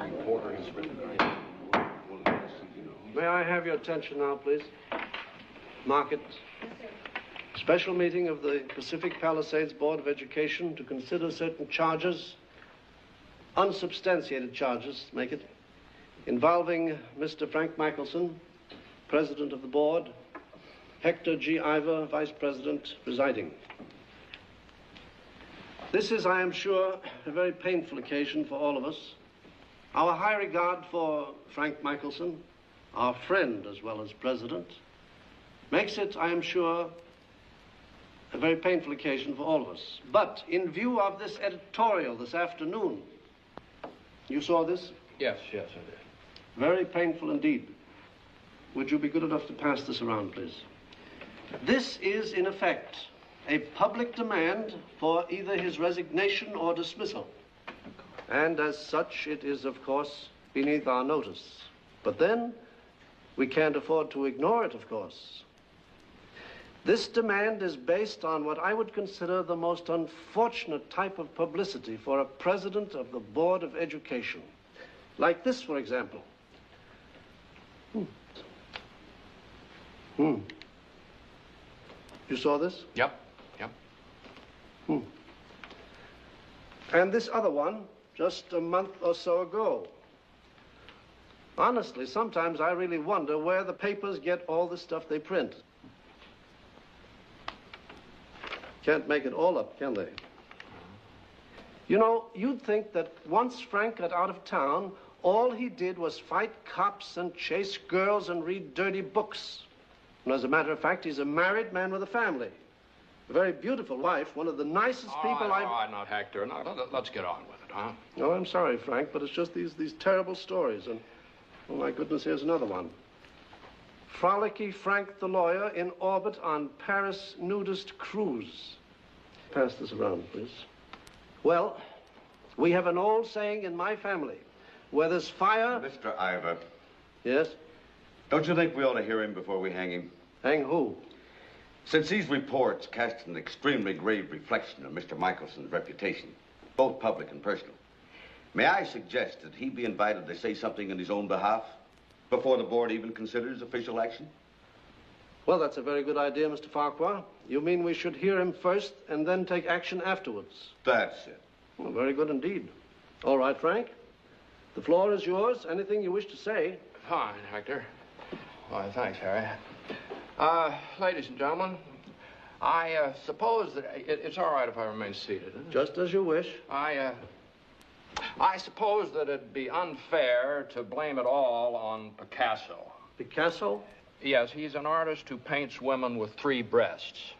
reporter has written. May I have your attention now, please? Market. Special meeting of the Pacific Palisades Board of Education to consider certain charges, unsubstantiated charges, make it, involving Mr. Frank Michelson, President of the Board, Hector G. Ivor, Vice President, presiding. This is, I am sure, a very painful occasion for all of us. Our high regard for Frank Michelson, our friend as well as president, makes it, I am sure, a very painful occasion for all of us. But in view of this editorial this afternoon, you saw this? Yes, I did. Very painful indeed. Would you be good enough to pass this around, please? This is, in effect, a public demand for either his resignation or dismissal. And as such, it is, of course, beneath our notice. But then, we can't afford to ignore it, of course. This demand is based on what I would consider the most unfortunate type of publicity for a president of the Board of Education. Like this, for example. You saw this? Yep. And this other one, just a month or so ago. Honestly, sometimes I really wonder where the papers get all the stuff they print. Can't make it all up, can they? You know, you'd think that once Frank got out of town, all he did was fight cops and chase girls and read dirty books. And as a matter of fact, he's a married man with a family. A very beautiful wife, one of the nicest people I've... All right, now, Hector, now, let's get on with it, huh? Oh, I'm sorry, Frank, but it's just these terrible stories. And, oh, my goodness, here's another one. Frolicky Frank the lawyer in orbit on Paris nudist cruise. Pass this around, please. Well, we have an old saying in my family, where there's fire... Mr. Ivor. Yes? Don't you think we ought to hear him before we hang him? Hang who? Since these reports cast an extremely grave reflection on Mr. Michelson's reputation, both public and personal, may I suggest that he be invited to say something in his own behalf before the board even considers official action? Well, that's a very good idea, Mr. Farquhar. You mean we should hear him first and then take action afterwards? That's it. Well, very good indeed. All right, Frank. The floor is yours. Anything you wish to say? Fine, Hector. Why, thanks, Harry. Ladies and gentlemen, I suppose that it's all right if I remain seated. Isn't it? Just as you wish. I suppose that it'd be unfair to blame it all on Picasso. Picasso? Yes, he's an artist who paints women with 3 breasts.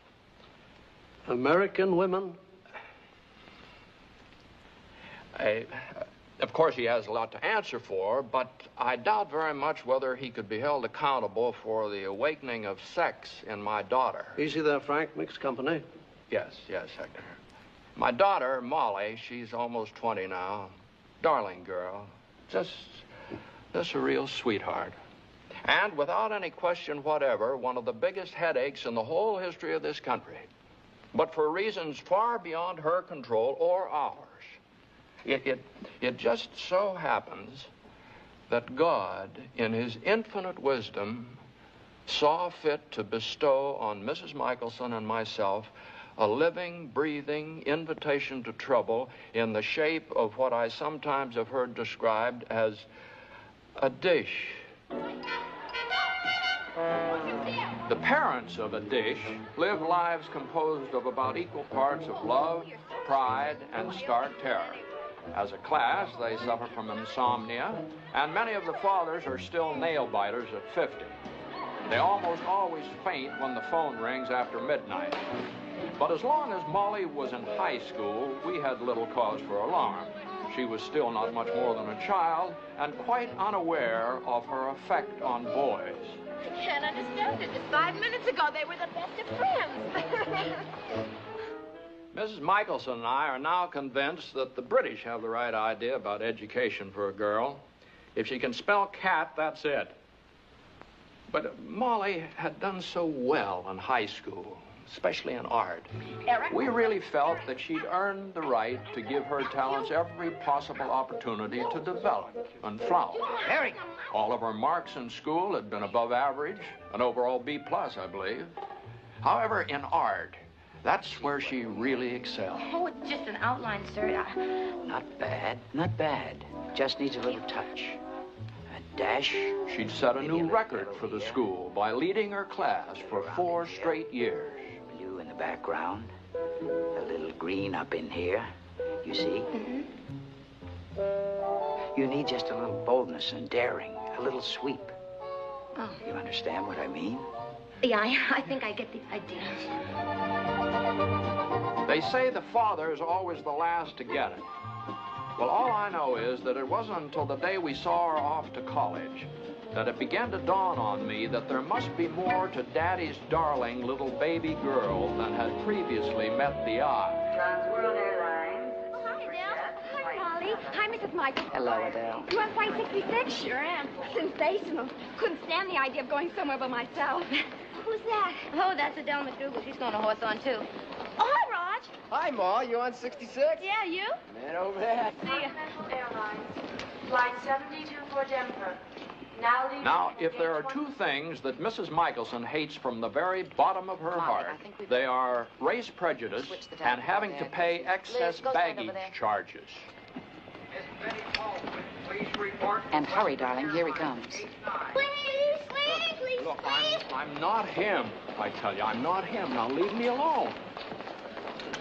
American women? Of course, he has a lot to answer for, but I doubt very much whether he could be held accountable for the awakening of sex in my daughter. Easy there, Frank. Mixed company. Yes, Hector. My daughter, Molly, she's almost 20 now. Darling girl. Just a real sweetheart. And without any question whatever, one of the biggest headaches in the whole history of this country. But for reasons far beyond her control or ours. It just so happens that God, in his infinite wisdom, saw fit to bestow on Mrs. Michelson and myself a living, breathing invitation to trouble in the shape of what I sometimes have heard described as a dish. The parents of a dish live lives composed of about equal parts of love, pride, and stark terror. As a class, they suffer from insomnia, and many of the fathers are still nail-biters at 50. They almost always faint when the phone rings after midnight. But as long as Molly was in high school, we had little cause for alarm. She was still not much more than a child, and quite unaware of her effect on boys. I can't understand it. Just 5 minutes ago, they were the best of friends. Mrs. Michelson and I are now convinced that the British have the right idea about education for a girl. If she can spell cat, that's it. But Molly had done so well in high school, especially in art. Eric? We really felt that she'd earned the right to give her talents every possible opportunity to develop and flower. Eric! All of her marks in school had been above average, an overall B+, I believe. However, in art, that's where she really excelled. Oh, it's just an outline, sir. Not bad, not bad. Just needs a little touch. A dash. She'd set a new record for the school by leading her class for 4 straight years. Blue in the background. A little green up in here. You see? You need just a little boldness and daring. A little sweep. Oh. You understand what I mean? Yeah, I think I get the idea. They say the father is always the last to get it. Well, all I know is that it wasn't until the day we saw her off to college that it began to dawn on me that there must be more to Daddy's darling little baby girl than had previously met the eye. Transworld Airlines. Oh, hi, Adele. Hi, Molly. Hi, Mrs. Michael. Hello, Adele. You on Flight 66? Sure am. Sensational. Couldn't stand the idea of going somewhere by myself. Who's that? Oh, that's Adele McDougal. She's going to horse on, too. Oh, hi, Raj. Hi, Ma. You on 66? Yeah, you? Man over there. See ya. Continental Airlines. Flight 72 for Denver. Now leaving. Now, if there are 2 things that Mrs. Michelson hates from the very bottom of her heart, they are race prejudice and having to pay excess baggage charges. And hurry, darling. Here he comes. Please, Look, I'm not him. I tell you, I'm not him. Now leave me alone.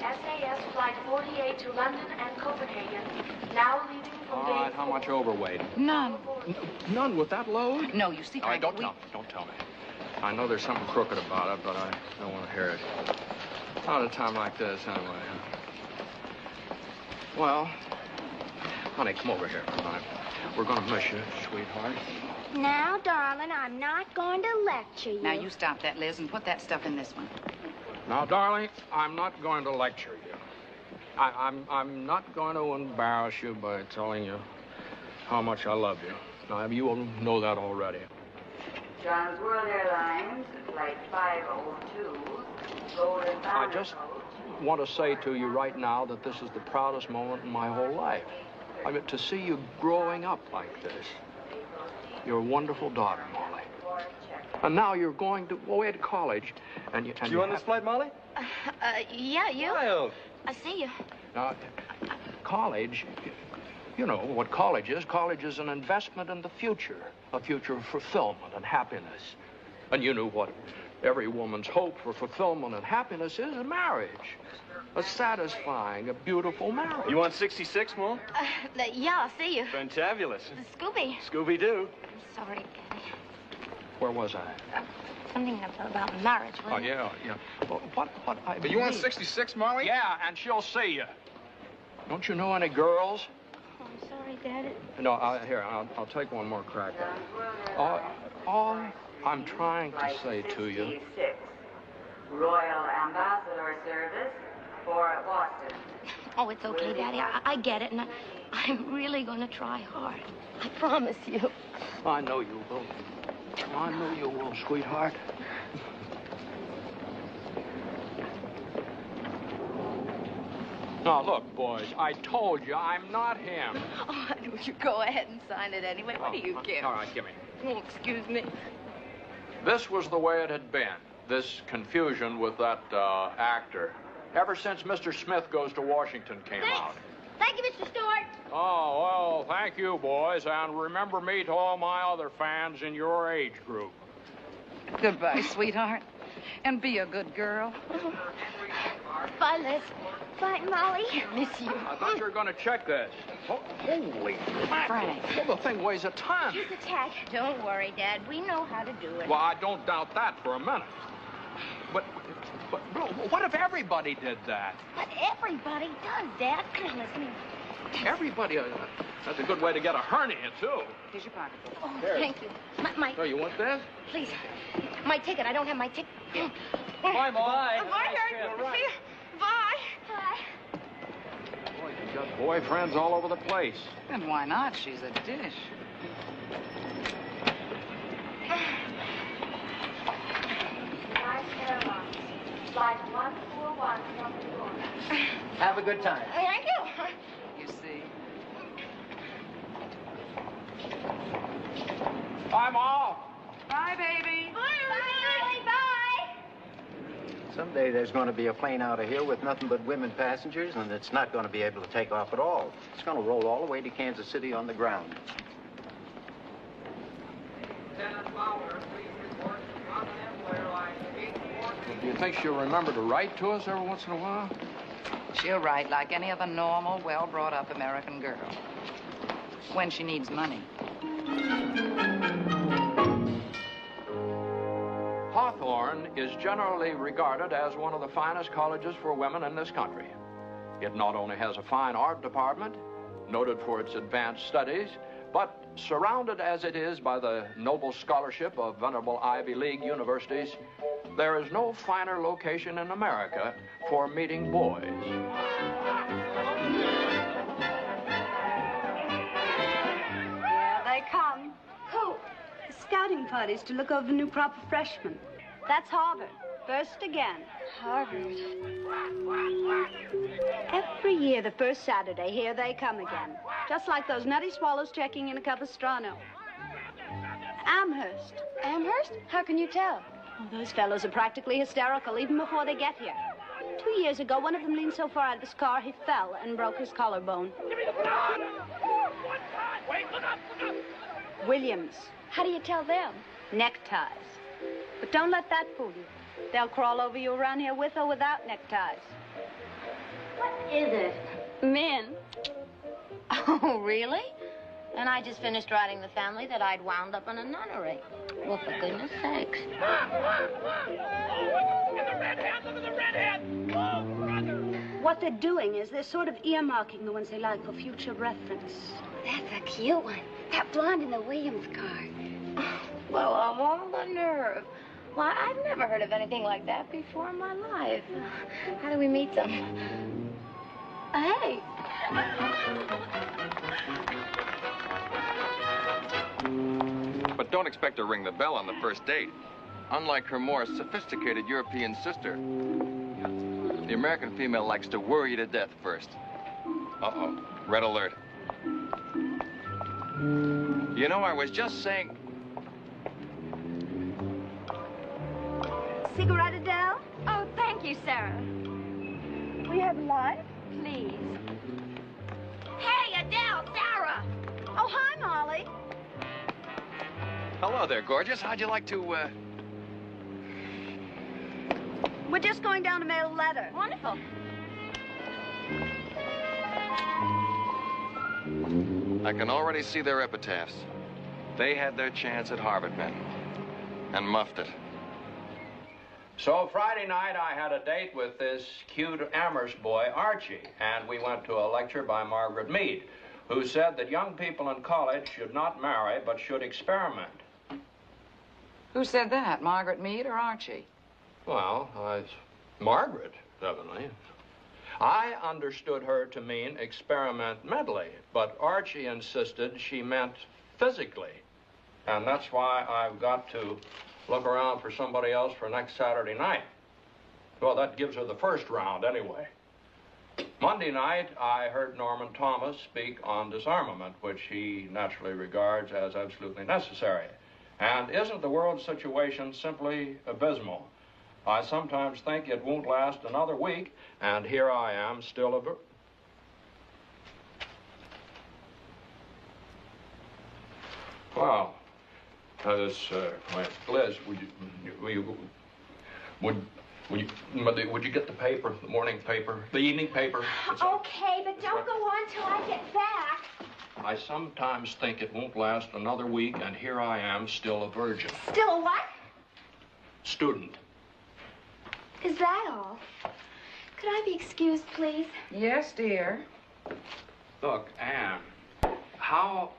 SAS Flight 48 to London and Copenhagen. Now leaving from All gate right, how 4. much overweight? None. None with that load? No, you see, All right, Frank, don't tell me. I know there's something crooked about it, but I don't want to hear it. Not at a time like this, anyway. Well, honey, come over here. We're going to miss you, sweetheart. Now, darling, I'm not going to lecture you. Now, you stop that, Liz, and put that stuff in this one. Now, darling, I'm not going to lecture you. I'm not going to embarrass you by telling you how much I love you. Now, you know that already. Transworld Airlines. Flight 502. Golden I just want to say to you right now that this is the proudest moment in my whole life. I mean, to see you growing up like this. You're a wonderful daughter, Molly. And now you're going away to college, and you... You on this flight, Molly? Yeah, you. Miles. I see you. Now, college, you know what college is. College is an investment in the future, a future of fulfillment and happiness. And you know what every woman's hope for fulfillment and happiness is: a marriage. A satisfying, a beautiful marriage. You on 66, Mom? Yeah, I'll see you. Fantabulous. Scooby. Scooby-Doo. I'm sorry, Daddy. Where was I? Something about marriage, Oh, wasn't it? yeah. Well, what I Are you on mean- 66, Molly? Yeah, and she'll see you. Don't you know any girls? Oh, I'm sorry, Daddy. No, here, I'll take one more crack at it. All I'm trying to say to you... 66. Royal Ambassador Service for Boston. Oh, it's okay, Daddy. I get it, and I'm really going to try hard. I promise you. I know you will. I know you will, sweetheart. Now, look, boys, I told you I'm not him. Oh, would you go ahead and sign it anyway? What do you care? All right, give me. Oh, excuse me. This was the way it had been, this confusion with that actor, ever since Mr. Smith Goes to Washington came out. Thank you, Mr. Stewart. Oh, well, thank you, boys, and remember me to all my other fans in your age group. Goodbye, sweetheart. And be a good girl. Bye, Liz. Bye, Molly. Miss you. I thought you were going to check this. Holy Frank. Well, the thing weighs a ton. Here's the tag. Don't worry, Dad. We know how to do it. Well, I don't doubt that for a minute. But what if everybody did that? But everybody does, Dad. Come on, listen. Everybody, that's a good way to get a hernia, too. Here's your pocketbook. Oh, thank you. My, Oh, you want this? please. My ticket. I don't have my ticket. Bye, Mom. Bye, Hurt. See you. Bye. Bye. Boy, you've got boyfriends all over the place. And why not? She's a dish. United Airlines. Flight flight 141 from New York. Have a good time. Thank you. You see? I'm off. Bye, baby. Bye. Someday there's going to be a plane out of here with nothing but women passengers, and it's not going to be able to take off at all. It's going to roll all the way to Kansas City on the ground. Do you think she'll remember to write to us every once in a while? She'll write like any other normal, well-brought-up American girl. When she needs money. Hawthorne is generally regarded as one of the finest colleges for women in this country. It not only has a fine art department, noted for its advanced studies, but surrounded as it is by the noble scholarship of venerable Ivy League universities, there is no finer location in America for meeting boys. Here they come. Who? The scouting parties to look over the new crop of freshmen. That's Harvard. First again. Harvard. Every year, the first Saturday, here they come again. Just like those nutty swallows checking in a Capistrano. Amherst. Amherst? How can you tell? Oh, those fellows are practically hysterical even before they get here. 2 years ago, one of them leaned so far out of his car, he fell and broke his collarbone. Williams. How do you tell them? Neckties. But don't let that fool you. They'll crawl over you around here with or without neckties. What is it? Men. Oh, really? And I just finished writing the family that I'd wound up in a nunnery. Well, for goodness sakes. Look at the redhead! Look at the redhead! Oh, brother! What they're doing is they're sort of earmarking the ones they like for future reference. That's a cute one. That blonde in the Williams car. Well, I'm on the nerve. Why, I've never heard of anything like that before in my life. How do we meet them? Hey. But don't expect to ring the bell on the first date. Unlike her more sophisticated European sister, the American female likes to worry you to death first. Uh-oh, red alert. You know, I was just saying... Cigarette, Adele? Oh, thank you, Sarah. We have light? Please. Hey, Adele, Sarah! Oh, hi, Molly. Hello there, gorgeous. How'd you like to, We're just going down to mail a letter. Wonderful. I can already see their epitaphs. They had their chance at Harvard, men. And muffed it. So Friday night, I had a date with this cute Amherst boy, Archie, and we went to a lecture by Margaret Mead, who said that young people in college should not marry, but should experiment. Who said that, Margaret Mead or Archie? Well, Margaret, evidently. I understood her to mean experiment mentally, but Archie insisted she meant physically. And that's why I've got to look around for somebody else for next Saturday night. Well, that gives her the first round anyway. Monday night, I heard Norman Thomas speak on disarmament, which he naturally regards as absolutely necessary. And isn't the world situation simply abysmal? I sometimes think it won't last another week, and here I am, still a... Wow. Liz, would you get the paper, the morning paper, the evening paper? Okay, but don't go on till I get back. I sometimes think it won't last another week, and here I am, still a virgin. Still a what? Student. Is that all? Could I be excused, please? Yes, dear. Look, Anne, how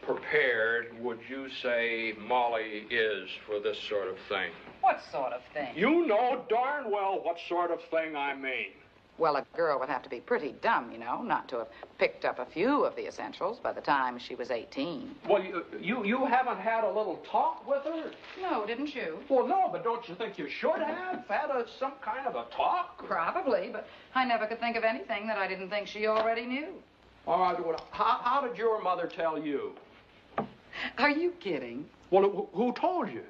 prepared would you say Molly is for this sort of thing? What sort of thing? You know darn well what sort of thing I mean. Well, a girl would have to be pretty dumb, you know, not to have picked up a few of the essentials by the time she was 18. Well, you haven't had a little talk with her? No, didn't you? Well, no, but don't you think you should have had some kind of a talk? Probably, but I never could think of anything that I didn't think she already knew. All right, well, how did your mother tell you? Are you kidding? Well, who told you?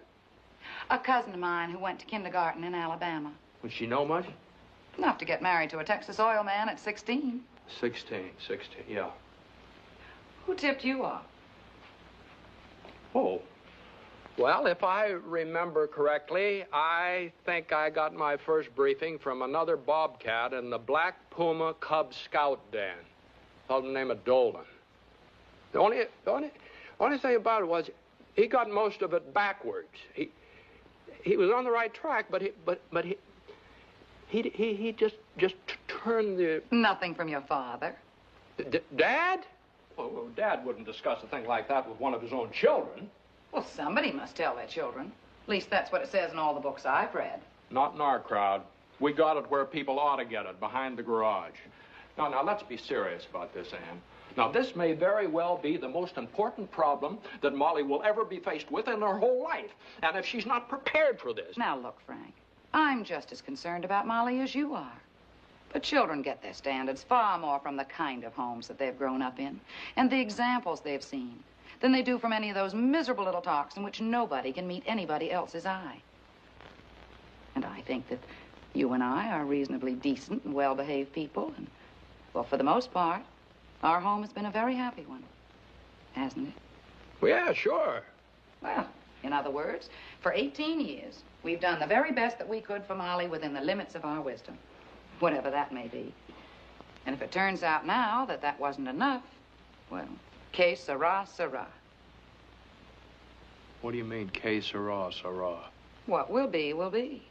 A cousin of mine who went to kindergarten in Alabama. Would she know much? Enough to get married to a Texas oil man at 16. 16, yeah. Who tipped you off? Oh. Well, if I remember correctly, I think I got my first briefing from another bobcat in the Black Puma Cub Scout den. A fellow named Dolan. The only thing about it was he got most of it backwards. He was on the right track, but he just turned the... Nothing from your father. Dad? Well, Dad wouldn't discuss a thing like that with one of his own children. Well, somebody must tell their children. At least that's what it says in all the books I've read. Not in our crowd. We got it where people ought to get it, behind the garage. Now, let's be serious about this, Ann. Now, this may very well be the most important problem that Molly will ever be faced with in her whole life. And if she's not prepared for this... Now, look, Frank, I'm just as concerned about Molly as you are. But children get their standards far more from the kind of homes that they've grown up in and the examples they've seen than they do from any of those miserable little talks in which nobody can meet anybody else's eye. And I think that you and I are reasonably decent and well-behaved people, and, well, for the most part, our home has been a very happy one, hasn't it? Well, yeah, sure. Well, in other words, for 18 years, we've done the very best that we could for Molly within the limits of our wisdom, whatever that may be. And if it turns out now that that wasn't enough, well, que sera, sera. What do you mean, que sera, sera? What will be, will be.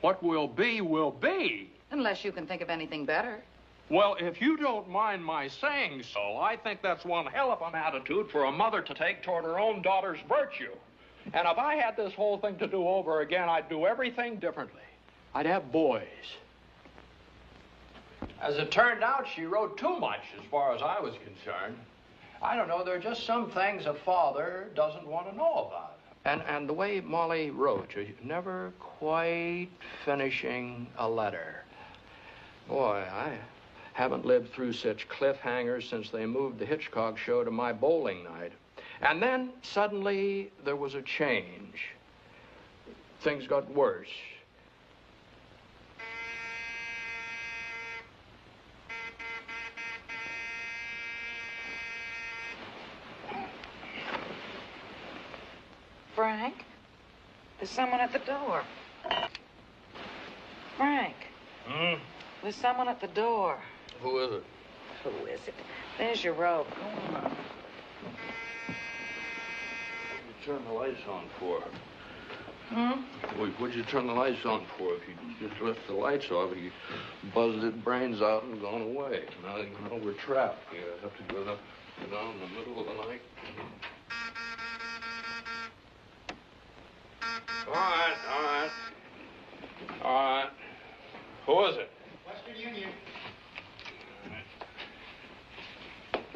What will be, will be. Unless you can think of anything better. Well, if you don't mind my saying so, I think that's one hell of an attitude for a mother to take toward her own daughter's virtue. And if I had this whole thing to do over again, I'd do everything differently. I'd have boys. As it turned out, she wrote too much as far as I was concerned. I don't know, there are just some things a father doesn't want to know about. And the way Molly wrote, never quite finishing a letter. Boy, I haven't lived through such cliffhangers since they moved the Hitchcock show to my bowling night. And then, suddenly, there was a change. Things got worse. Frank, there's someone at the door. Frank. There's someone at the door. Who is it? Who is it? There's your robe. Go on. What'd you turn the lights on for? What'd you turn the lights on for? If you just left the lights off, he buzzed his brains out and gone away. Now we're trapped. You have to go down in the middle of the night. All right. Who is it? Western Union.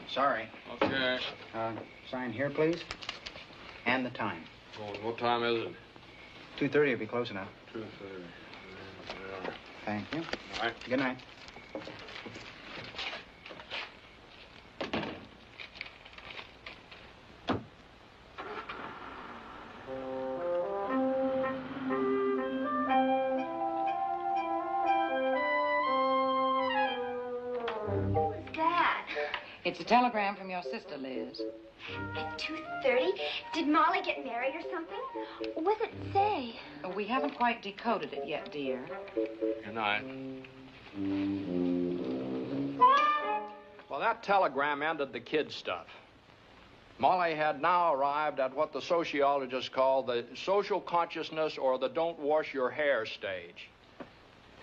Sorry. Okay. Sign here, please. And the time. Well, what time is it? 2:30 will be close enough. 2:30. Yeah. Thank you. All right. Good night. It's a telegram from your sister, Liz. At 2:30? Did Molly get married or something? What does it say? We haven't quite decoded it yet, dear. Good night. Well, that telegram ended the kid stuff. Molly had now arrived at what the sociologists call the social consciousness or the don't wash your hair stage.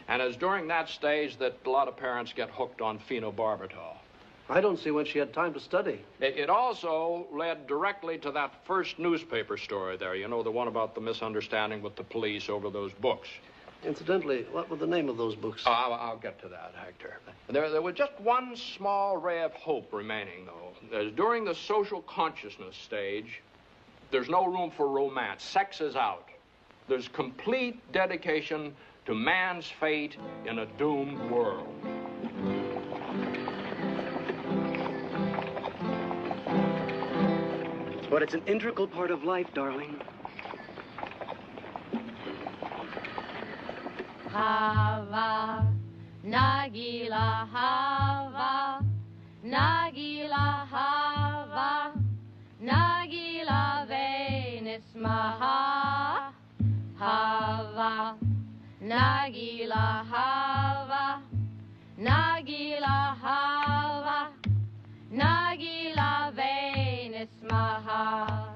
And it's during that stage that a lot of parents get hooked on phenobarbital. I don't see when she had time to study. It also led directly to that first newspaper story there, you know, the one about the misunderstanding with the police over those books. Incidentally, what were the name of those books? Oh, I'll get to that, Hector. There was just one small ray of hope remaining, though. As during the social consciousness stage, there's no room for romance. Sex is out. There's complete dedication to man's fate in a doomed world. But it's an integral part of life, darling. Hava, Nagila Hava, Nagila Hava, Nagila Venus Maha, Hava, Nagila Hava, Nagila Hava, Nagila Venus Maha,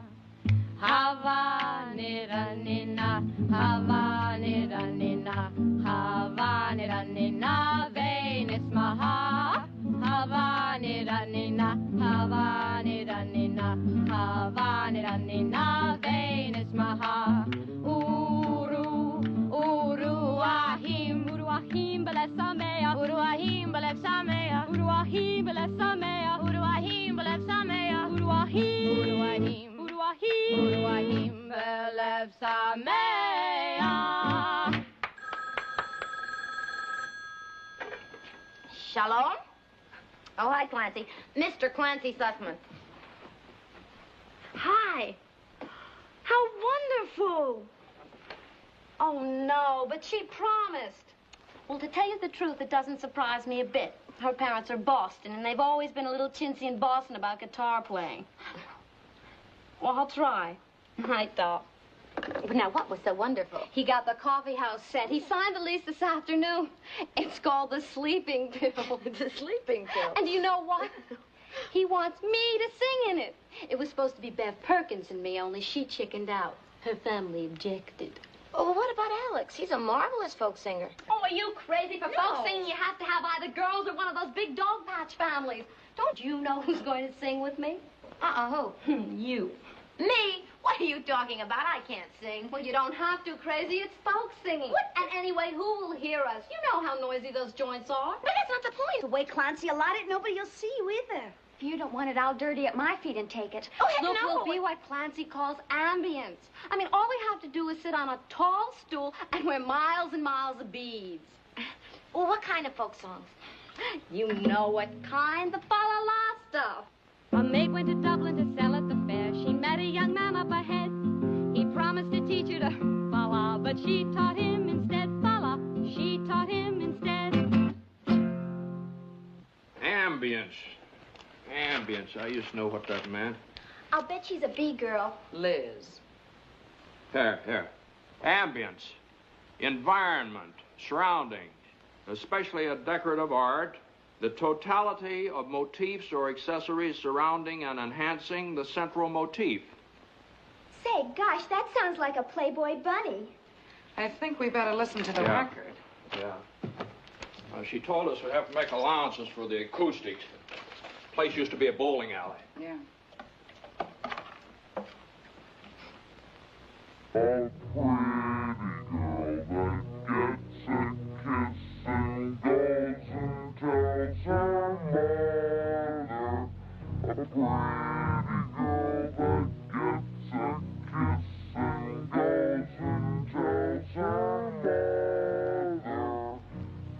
Hava Nira Nina, Hava Nira Nina, Hava Nira Nina, Venus Maha, Hava Nira Nina, Hava Nira Nina, Hava Nira Nina, Venus Maha, Uru, Uruahim, Uruahim Belesamea, Uruahim Belesamea, Uruahim Belesamea, Uruahim Belesamea, Uruahim, Uruahim, Uruahim Belesamea. Shalom. Oh, hi, Clancy. Mr. Clancy Sussman. Hi. How wonderful. Oh, no, but she promised. Well, to tell you the truth, it doesn't surprise me a bit. Her parents are Boston, and they've always been a little chintzy in Boston about guitar playing. Well, I'll try. I thought. Now, what was so wonderful? He got the coffee house set. He signed the lease this afternoon. It's called the Sleeping Pill. The Sleeping Pill. And you know what? He wants me to sing in it. It was supposed to be Bev Perkins and me, only she chickened out. Her family objected. Oh, well, what about Alex? He's a marvelous folk singer. Oh, are you crazy? For folk singing, you have to have either girls or one of those big dog patch families. Don't you know who's going to sing with me? Who? You. Me? What are you talking about? I can't sing. Well, you don't have to, crazy. It's folk singing. What? And anyway, who will hear us? You know how noisy those joints are. But that's not the point. The way Clancy allowed it, nobody will see you either. If you don't want it, I'll dirty at my feet and take it. Oh, heck Look, no. we'll be what Clancy calls ambience. I mean, all we have to do is sit on a tall stool and wear miles and miles of beads. Well, what kind of folk songs? You know what kind, the fa-la-la stuff. A maid went to Dublin to sell at the fair. She met a young man up ahead. He promised to teach her to fa-la, but she taught him instead fa-la. She taught him instead. Ambience. Ambience. I used to know what that meant. I'll bet she's a bee girl. Liz. Here. Ambience. Environment. Surroundings. Especially a decorative art. The totality of motifs or accessories surrounding and enhancing the central motif. Say, gosh, that sounds like a Playboy bunny. I think we better listen to the record. Yeah. She told us we'd have to make allowances for the acoustics. The place used to be a bowling alley. Yeah. Oh, pretty girl that gets a kiss and goes and tells her mother. A pretty girl that gets a kiss and goes and tells her mother.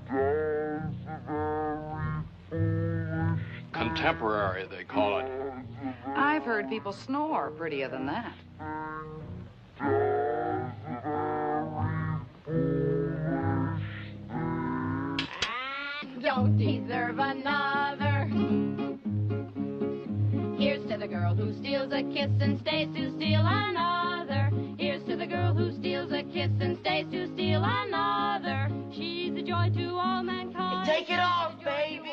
Does a very foolish Contemporary, they call it. I've heard people snore prettier than that. Don't deserve another. Here's to the girl who steals a kiss and stays to steal another. Here's to the girl who steals a kiss and stays to steal another. She's a joy to all mankind. Take it off, baby.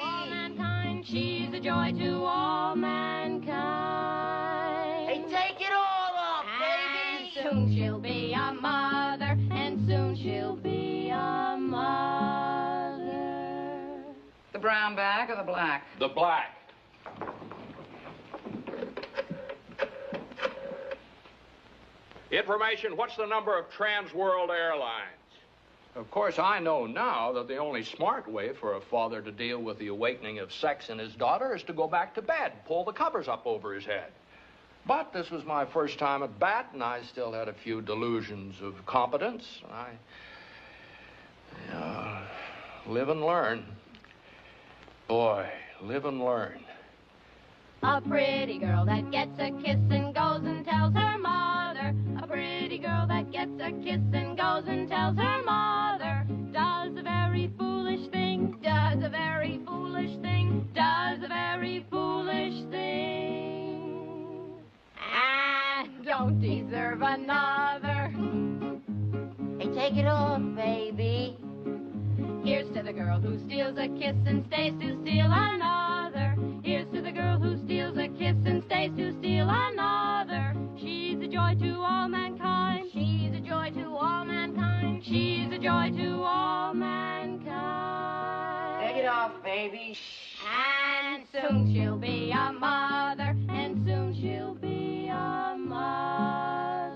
She's a joy to all mankind. Hey, take it all off, baby. And soon she'll be a mother, and soon she'll be a mother. The brown bag or the black? The black. Information, what's the number of Trans World Airlines? Of course, I know now that the only smart way for a father to deal with the awakening of sex in his daughter is to go back to bed, pull the covers up over his head. But this was my first time at bat, and I still had a few delusions of competence. Live and learn. Boy, live and learn. A pretty girl that gets a kiss and goes and tells her mother. A pretty girl that gets a kiss and goes and tells her mother. Does a very foolish thing, does a very foolish thing, does a very foolish thing. And don't deserve another. Hey, take it off, baby. Here's to the girl who steals a kiss and stays to steal another. Here's to the girl who steals a kiss and stays to steal another. She's a joy to all mankind. She's a joy to all mankind. She's a joy to all mankind. Take it off, baby. And soon she'll be a mother. And soon she'll be a mother.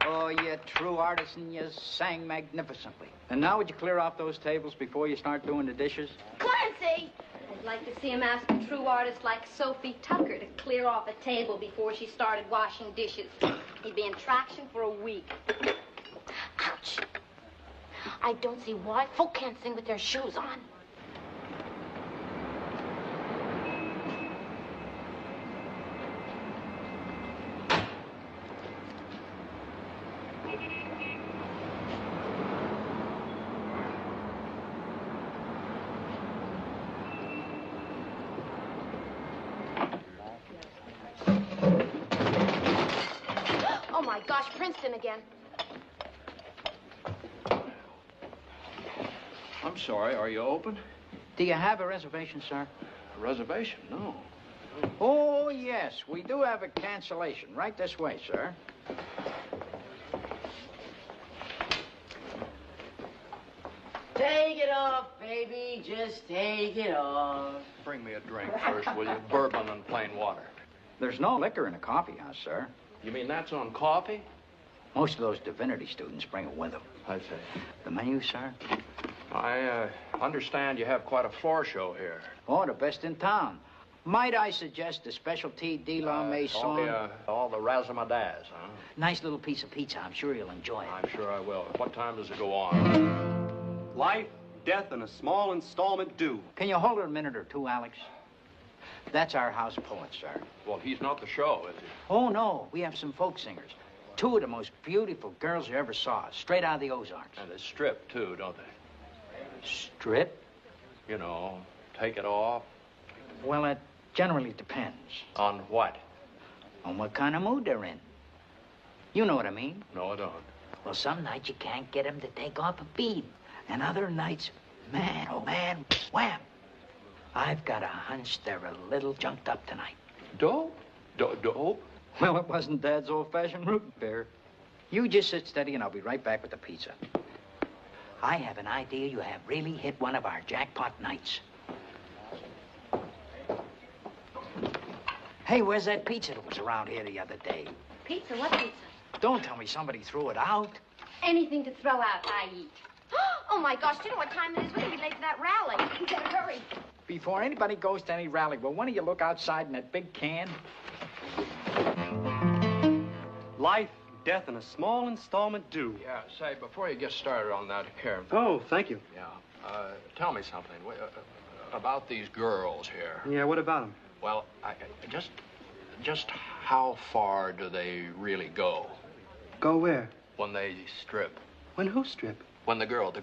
Oh, you true artist, and you sang magnificently. And now would you clear off those tables before you start doing the dishes? Clancy! I'd like to see him ask a true artist like Sophie Tucker to clear off a table before she started washing dishes. He'd be in traction for a week. Ouch! I don't see why folk can't sing with their shoes on. Oh my gosh, Princeton again. I'm sorry, are you open? Do you have a reservation, sir? A reservation? No. Oh, yes. We do have a cancellation. Right this way, sir. Take it off, baby. Just take it off. Bring me a drink first, will you? Bourbon and plain water. There's no liquor in a coffee house, sir. You mean that's on coffee? Most of those divinity students bring it with them. I see. The menu, sir? I understand you have quite a floor show here. Oh, the best in town. Might I suggest a specialty de la maison? All the razzmatazz, huh? Nice little piece of pizza. I'm sure you'll enjoy it. I'm sure I will. What time does it go on? Life, death, and a small installment due. Can you hold it a minute or two, Alex? That's our house poet, sir. Well, he's not the show, is he? Oh, no. We have some folk singers. Two of the most beautiful girls you ever saw, straight out of the Ozarks. And they strip, too, don't they? Strip? You know, take it off. Well, it generally depends. On what? On what kind of mood they're in. You know what I mean? No, I don't. Well, some nights you can't get them to take off a bead. And other nights, man, oh man, wham. I've got a hunch they're a little junked up tonight. Dope? Dope? Well, it wasn't Dad's old-fashioned root beer. You just sit steady and I'll be right back with the pizza. I have an idea you have really hit one of our jackpot nights. Hey, where's that pizza that was around here the other day? Pizza? What pizza? Don't tell me somebody threw it out. Anything to throw out, I eat. Oh, my gosh, do you know what time it is? We're going to be late for that rally. We better hurry. Before anybody goes to any rally, will one of you look outside in that big can? Life, death, and a small installment due. Yeah, say, before you get started on that, Karen. Oh, thank you. Yeah. Tell me something about these girls here. Yeah, what about them? Well, just how far do they really go? Go where? When they strip. When who strip? When the girls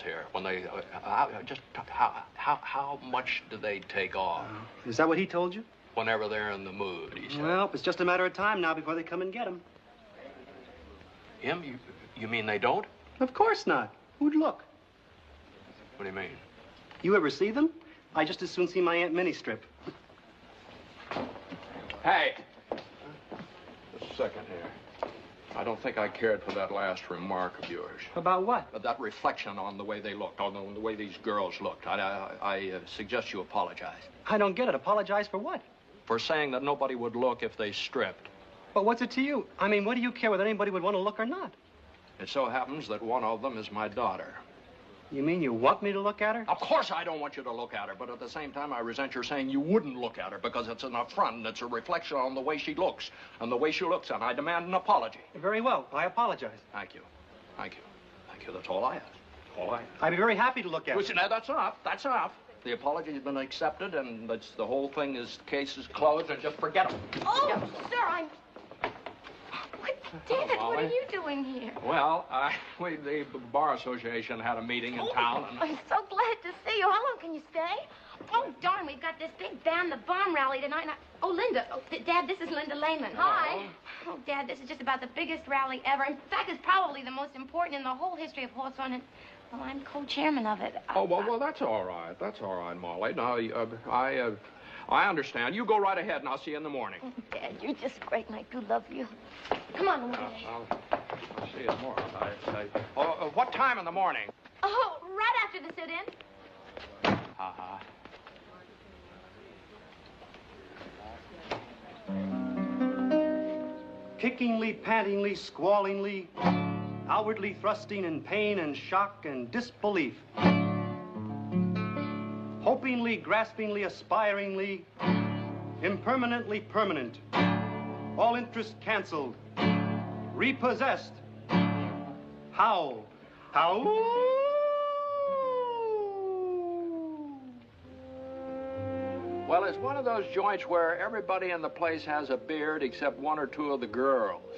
here, when they, how much do they take off? Is that what he told you? Whenever they're in the mood, he said. Well, it's just a matter of time now before they come and get him. Him? You mean they don't? Of course not. Who'd look? What do you mean? You ever see them? I just as soon see my Aunt Minnie strip. Hey! Just a second here. I don't think I cared for that last remark of yours. About what? That reflection on the way they looked, on the way these girls looked. I suggest you apologize. I don't get it. Apologize for what? For saying that nobody would look if they stripped. But what's it to you? I mean, what do you care whether anybody would want to look or not? It so happens that one of them is my daughter. You mean you want me to look at her? Of course I don't want you to look at her, but at the same time I resent your saying you wouldn't look at her because it's an affront and it's a reflection on the way she looks and the way she looks, and I demand an apology. Very well. I apologize. Thank you. Thank you. Thank you. That's all I ask. All I ask. I'd be very happy to look at her. Listen, now, that's enough. That's enough. The apology has been accepted, and that's the whole thing is, case is closed, and just forget it. Oh, sir, I'm... Dad, Molly. what are you doing here? Well, the Bar Association had a meeting in town, and... I'm so glad to see you. How long can you stay? Oh, darn, we've got this big Ban the Bomb rally tonight. And oh, Linda. Oh, Dad, this is Linda Lehman. Hi. Oh, Dad, this is just about the biggest rally ever. In fact, it's probably the most important in the whole history of Hawthorne, and, well, I'm co-chairman of it. Oh, well, that's all right. That's all right, Molly. Now, I understand. You go right ahead, and I'll see you in the morning. Oh, Dad, you're just great, and I do love you. Come on, Linda. I'll see you tomorrow. What time in the morning? Oh, right after the sit-in. Uh-huh. Kickingly, pantingly, squallingly, outwardly thrusting in pain and shock and disbelief. Hopingly, graspingly, aspiringly, impermanently permanent. All interest canceled. Repossessed. Howl. Howl. Well, it's one of those joints where everybody in the place has a beard except one or two of the girls.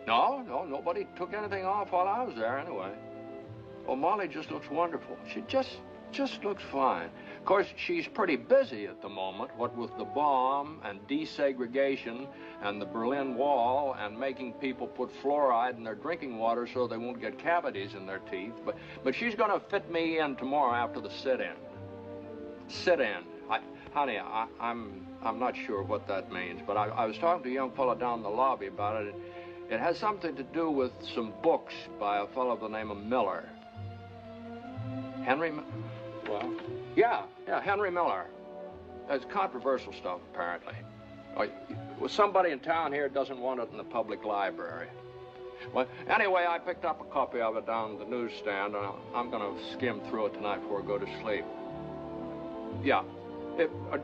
No, nobody took anything off while I was there anyway. Well, Molly just looks wonderful. She just looks fine. Of course, she's pretty busy at the moment, what with the bomb and desegregation and the Berlin Wall and making people put fluoride in their drinking water so they won't get cavities in their teeth. But she's going to fit me in tomorrow after the sit-in. Sit-in. Honey, I'm not sure what that means, but I was talking to a young fellow down in the lobby about it. It has something to do with some books by a fellow by the name of Miller. Henry, well, yeah, Henry Miller. It's controversial stuff, apparently. Well, somebody in town here doesn't want it in the public library. Well, anyway, I picked up a copy of it down at the newsstand, and I'm going to skim through it tonight before I go to sleep. Yeah,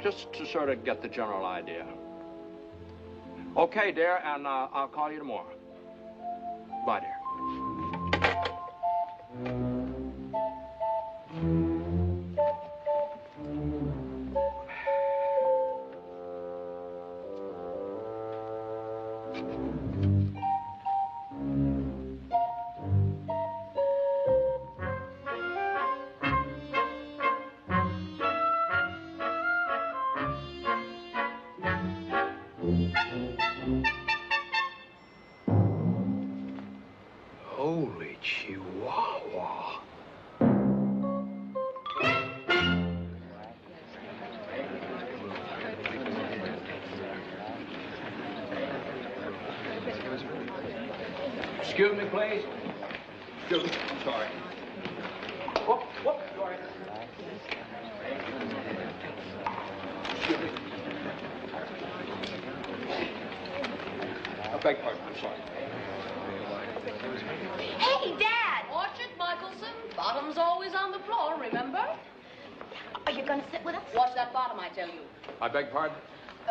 just to sort of get the general idea. Okay, dear, and I'll call you tomorrow. Bye, dear. Holy Chihuahua. Excuse me, please. Excuse me. I'm sorry. Whoop, sorry. Excuse me. I beg pardon. I'm sorry. Hey, Dad! Orchard, Michelson. Bottom's always on the floor, remember? Are you going to sit with us? Watch that bottom, I tell you. I beg pardon?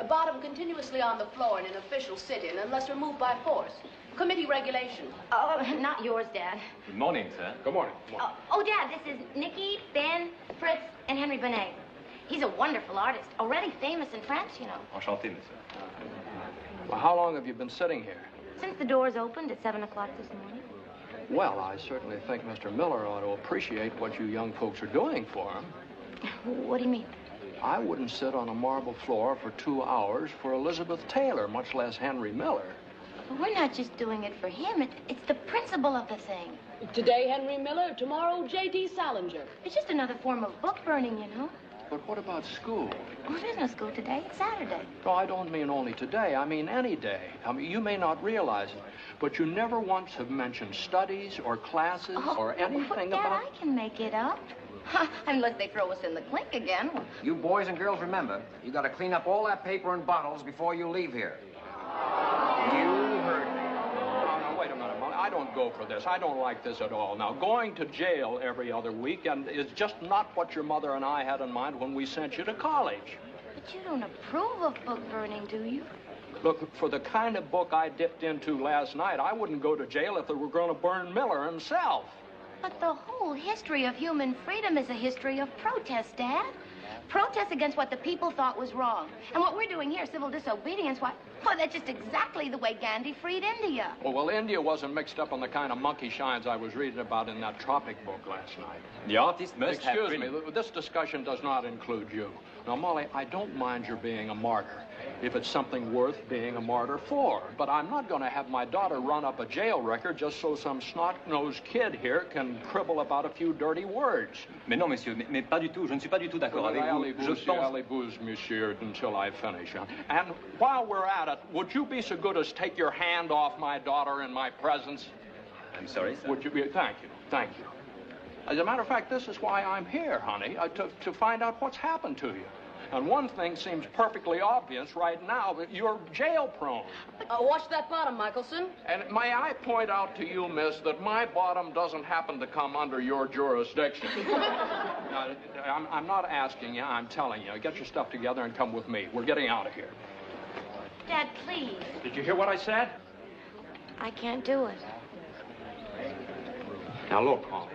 Bottom continuously on the floor in an official sit-in unless removed by force. Committee regulation. Oh, not yours, Dad. Good morning, sir. Good morning. Oh, Dad, this is Nicky, Ben, Fritz, and Henry Benet. He's a wonderful artist, already famous in France, you know. Enchanté, monsieur. Well, how long have you been sitting here? Since the doors opened at 7 o'clock this morning. Well, I certainly think Mr. Miller ought to appreciate what you young folks are doing for him. What do you mean? I wouldn't sit on a marble floor for 2 hours for Elizabeth Taylor, much less Henry Miller. Well, we're not just doing it for him. It's the principle of the thing. Today, Henry Miller. Tomorrow, J.D. Salinger. It's just another form of book burning, you know. But what about school? Well, there's no school today. It's Saturday. No, I don't mean only today. I mean any day. I mean, you may not realize it, but you never once have mentioned studies or classes or anything Dad, about... I can make it up. Unless they throw us in the clink again. You boys and girls remember, you got to clean up all that paper and bottles before you leave here. You heard me. Now, wait a minute, Molly. I don't go for this. I don't like this at all. Now, going to jail every other weekend is just not what your mother and I had in mind when we sent you to college. But you don't approve of book burning, do you? Look, for the kind of book I dipped into last night, I wouldn't go to jail if they were going to burn Miller himself. But the whole history of human freedom is a history of protest, Dad. Protest against what the people thought was wrong. And what we're doing here, civil disobedience, why, that's just exactly the way Gandhi freed India. Oh, well, India wasn't mixed up in the kind of monkey shines I was reading about in that tropic book last night. The artist must have... Excuse me, this discussion does not include you. Now, Molly, I don't mind your being a martyr, if it's something worth being a martyr for. But I'm not going to have my daughter run up a jail record just so some snot-nosed kid here can cribble about a few dirty words. Mais non, monsieur, mais pas du tout. Je ne suis pas du tout d'accord avec vous. Allez-vous, monsieur, until I finish. Huh? And while we're at it, would you be so good as take your hand off my daughter in my presence? I'm sorry, sir. Would you be? Thank you. Thank you. As a matter of fact, this is why I'm here, honey, to find out what's happened to you. And one thing seems perfectly obvious right now, that you're jail-prone. Watch that bottom, Michelson. And may I point out to you, miss, that my bottom doesn't happen to come under your jurisdiction. I'm not asking you, I'm telling you. Get your stuff together and come with me. We're getting out of here. Dad, please. Did you hear what I said? I can't do it. Now, look, Molly.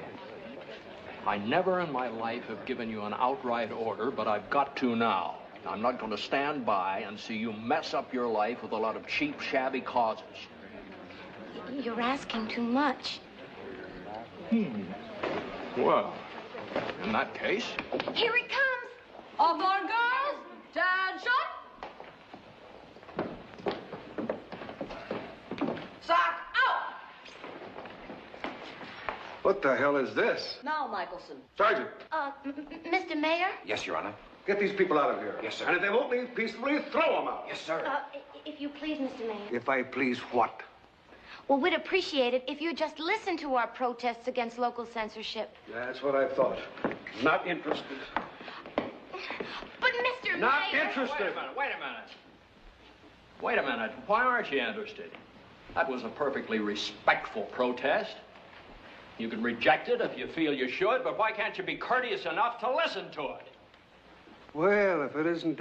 I never in my life have given you an outright order, but I've got to now. I'm not going to stand by and see you mess up your life with a lot of cheap, shabby causes. You're asking too much. Well, in that case... Here it comes! Off on girls! Dad shot! Sock out! What the hell is this? Now, Michelson. Sergeant. Mr. Mayor? Yes, Your Honor. Get these people out of here. Yes, sir. And if they won't leave peacefully, throw them out. Yes, sir. If you please, Mr. Mayor. If I please what? Well, we'd appreciate it if you'd just listen to our protests against local censorship. That's what I thought. Not interested. But, Mr. Not Mayor... interested. Wait a minute. Why aren't you interested? That was a perfectly respectful protest. You can reject it if you feel you should, but why can't you be courteous enough to listen to it? Well, if it isn't,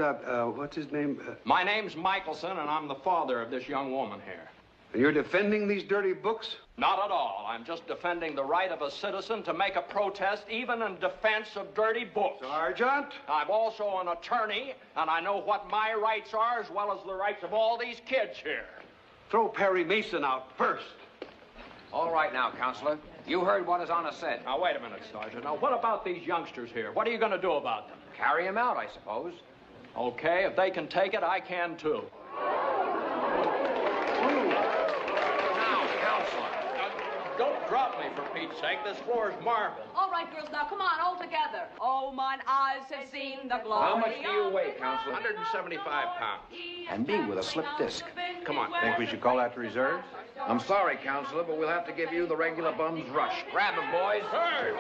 what's his name? My name's Michelson, and I'm the father of this young woman here. And you're defending these dirty books? Not at all. I'm just defending the right of a citizen to make a protest, even in defense of dirty books. Sergeant? I'm also an attorney, and I know what my rights are as well as the rights of all these kids here. Throw Perry Mason out first. All right now, Counselor. You heard what His Honor said. Now, wait a minute, Sergeant. Now, what about these youngsters here? What are you going to do about them? Carry him out, I suppose. Okay, if they can take it, I can too. Now, Counselor, don't drop me for Pete's sake. This floor's marble. All right, girls, now come on, all together. Oh, mine eyes have seen the glory. How much do you weigh, Counselor? 175 pounds. And me with a slip disc. Come on. Think we should call out the reserves? I'm sorry, Counselor, but we'll have to give you the regular bum's rush. Grab him, boys. Hey!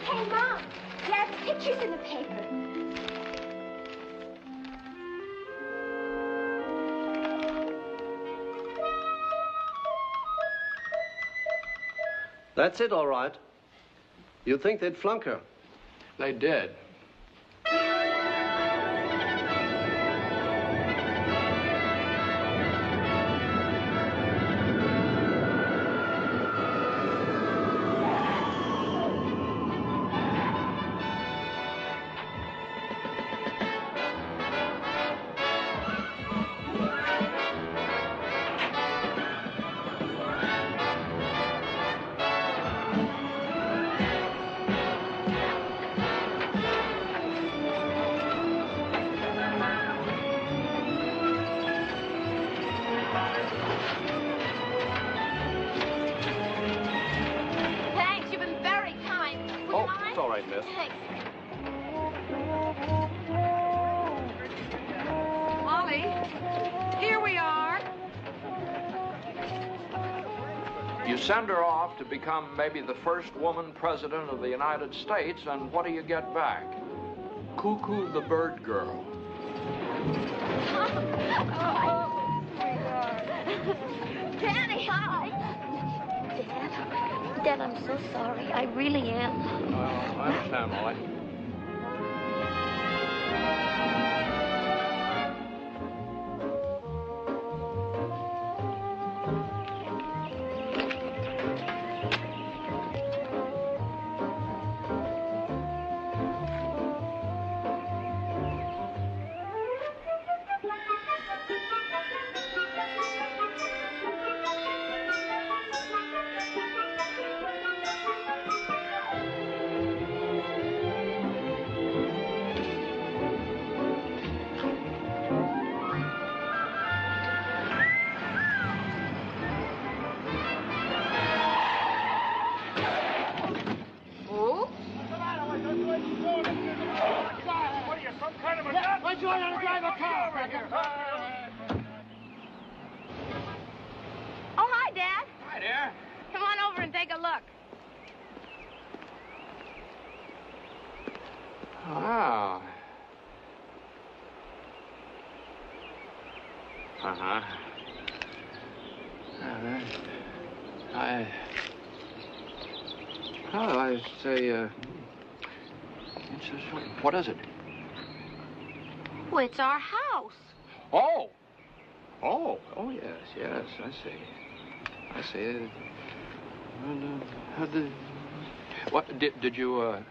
Hey, Mom. Dad's picture's in the paper. That's it, all right. You'd think they'd flunk her. They did. You send her off to become maybe the first woman president of the United States, and what do you get back? Cuckoo the bird girl. Daddy, hi. Dad, I'm so sorry. I really am. Well, I understand, Molly. Oh, hi, Dad. Hi, dear. Come on over and take a look. Ah. Uh-huh. I say, what is it? Well, it's our house. Oh, yes, I see. What did you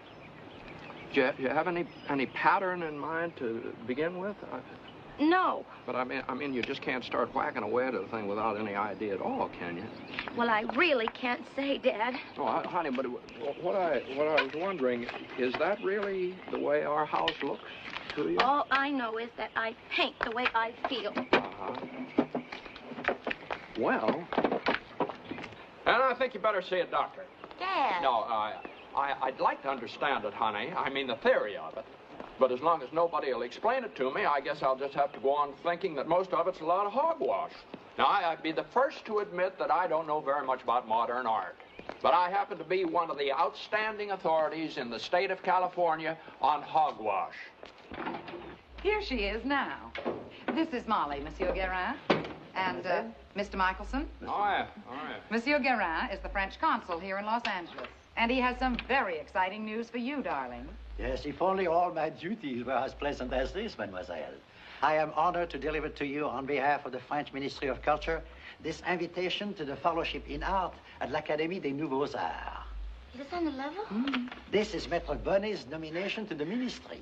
have any pattern in mind to begin with? No. But I mean, you just can't start whacking away at the thing without any idea at all, can you? Well, I really can't say, Dad. Oh, honey, but what I was wondering, is that really the way our house looks to you? All I know is that I paint the way I feel. Well, and I think you better see a doctor. Dad. No, I'd like to understand it, honey. I mean, the theory of it. But as long as nobody will explain it to me, I guess I'll just have to go on thinking that most of it's a lot of hogwash. Now, I'd be the first to admit that I don't know very much about modern art. But I happen to be one of the outstanding authorities in the state of California on hogwash. Here she is now. This is Molly, Monsieur Guérin. And Mr. Michelson. Oh, yeah. Monsieur Guérin is the French consul here in Los Angeles. And he has some very exciting news for you, darling. Yes, if only all my duties were as pleasant as this, mademoiselle. I am honored to deliver to you, on behalf of the French Ministry of Culture, this invitation to the fellowship in art at l'Académie des Nouveaux Arts. Is this on the level? This is Maître Bonnet's nomination to the ministry.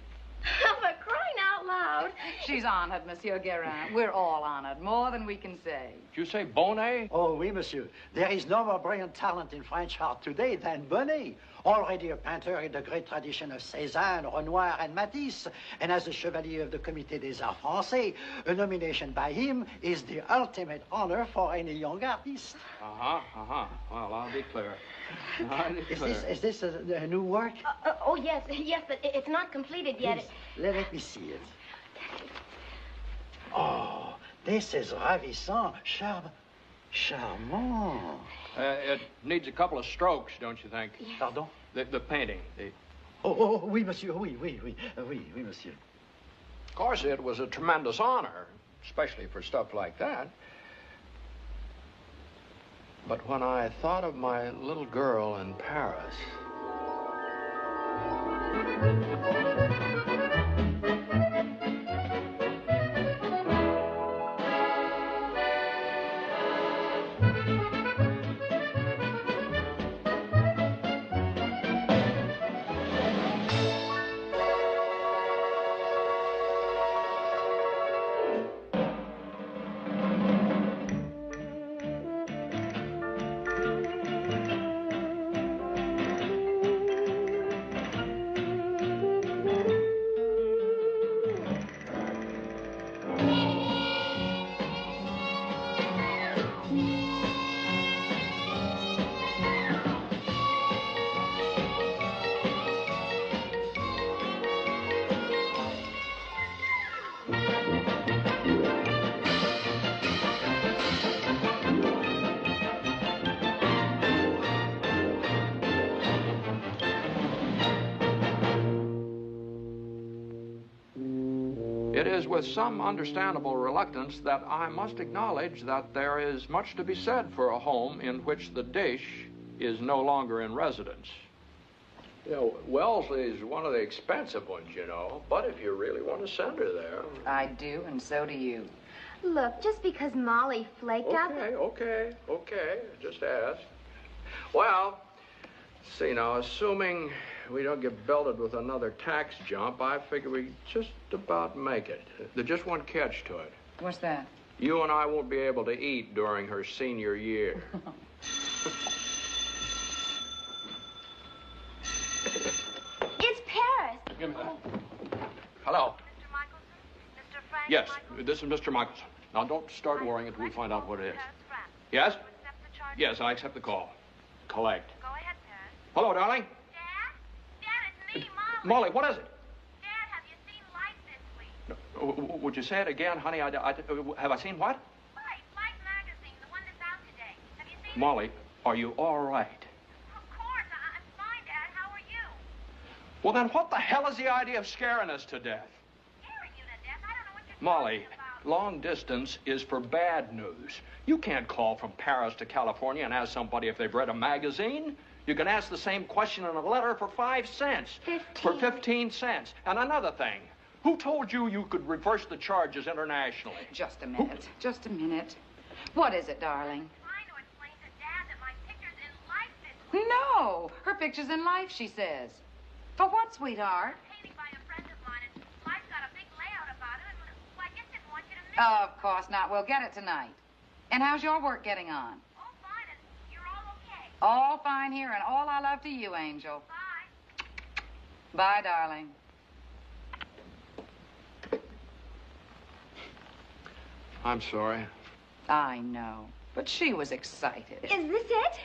For crying out loud. She's honored, Monsieur Guérin. We're all honored, more than we can say. Did you say Bonnet? Oh, oui, monsieur. There is no more brilliant talent in French art today than Bonnet. Already a painter in the great tradition of Cézanne, Renoir, and Matisse, and as a Chevalier of the Comité des Arts Français, a nomination by him is the ultimate honor for any young artist. Well, I'll be clear. Is this a new work? Oh, yes, but it's not completed yet. Let me see it. Oh, this is ravissant, charmant. It needs a couple of strokes, don't you think? Yeah. Pardon? The painting. Oh, oui, monsieur, oui, monsieur. Of course, it was a tremendous honor, especially for stuff like that. But when I thought of my little girl in Paris... It is with some understandable reluctance that I must acknowledge that there is much to be said for a home in which the dish is no longer in residence. You know, Wellesley is one of the expensive ones, you know, but if you really want to send her there... I do, and so do you. Look, just because Molly flaked out... Okay, just ask. Well, see now, assuming we don't get belted with another tax jump, I figure we just about make it. There's just one catch to it. What's that? You and I won't be able to eat during her senior year. It's Paris. Give me that. Hello. Mr. Michelson? Mr. Frank Yes, Michelson? this is Mr. Michelson. Now, don't start worrying until we find out what it is. Yes? Yes, I accept the call. Collect. Go ahead, Paris. Hello, darling. Dad, it's me, Molly. Molly, what is it? Dad, have you seen Life this week? Would you say it again, honey? Have I seen what? Life magazine, the one that's out today. Have you seen Molly, are you all right? Of course, I'm fine, Dad. How are you? Well, then what the hell is the idea of scaring us to death? Scaring you to death? I don't know what you're Molly, long distance is for bad news. You can't call from Paris to California and ask somebody if they've read a magazine. You can ask the same question in a letter for 5 cents. For 15 cents. And another thing, who told you you could reverse the charges internationally? Just a minute. Just a minute. What is it, darling? trying to explain to Dad that my picture's in Life this week. No! Her picture's in Life, she says. For what, sweetheart? Painting by a friend of mine, and Life's got a big layout about it, and well, I just didn't want you to miss it. Of course not. We'll get it tonight. And how's your work getting on? All fine, and you're all okay. All fine here, and all our love to you, Angel. Bye, darling. I'm sorry. I know. But she was excited. Is this it?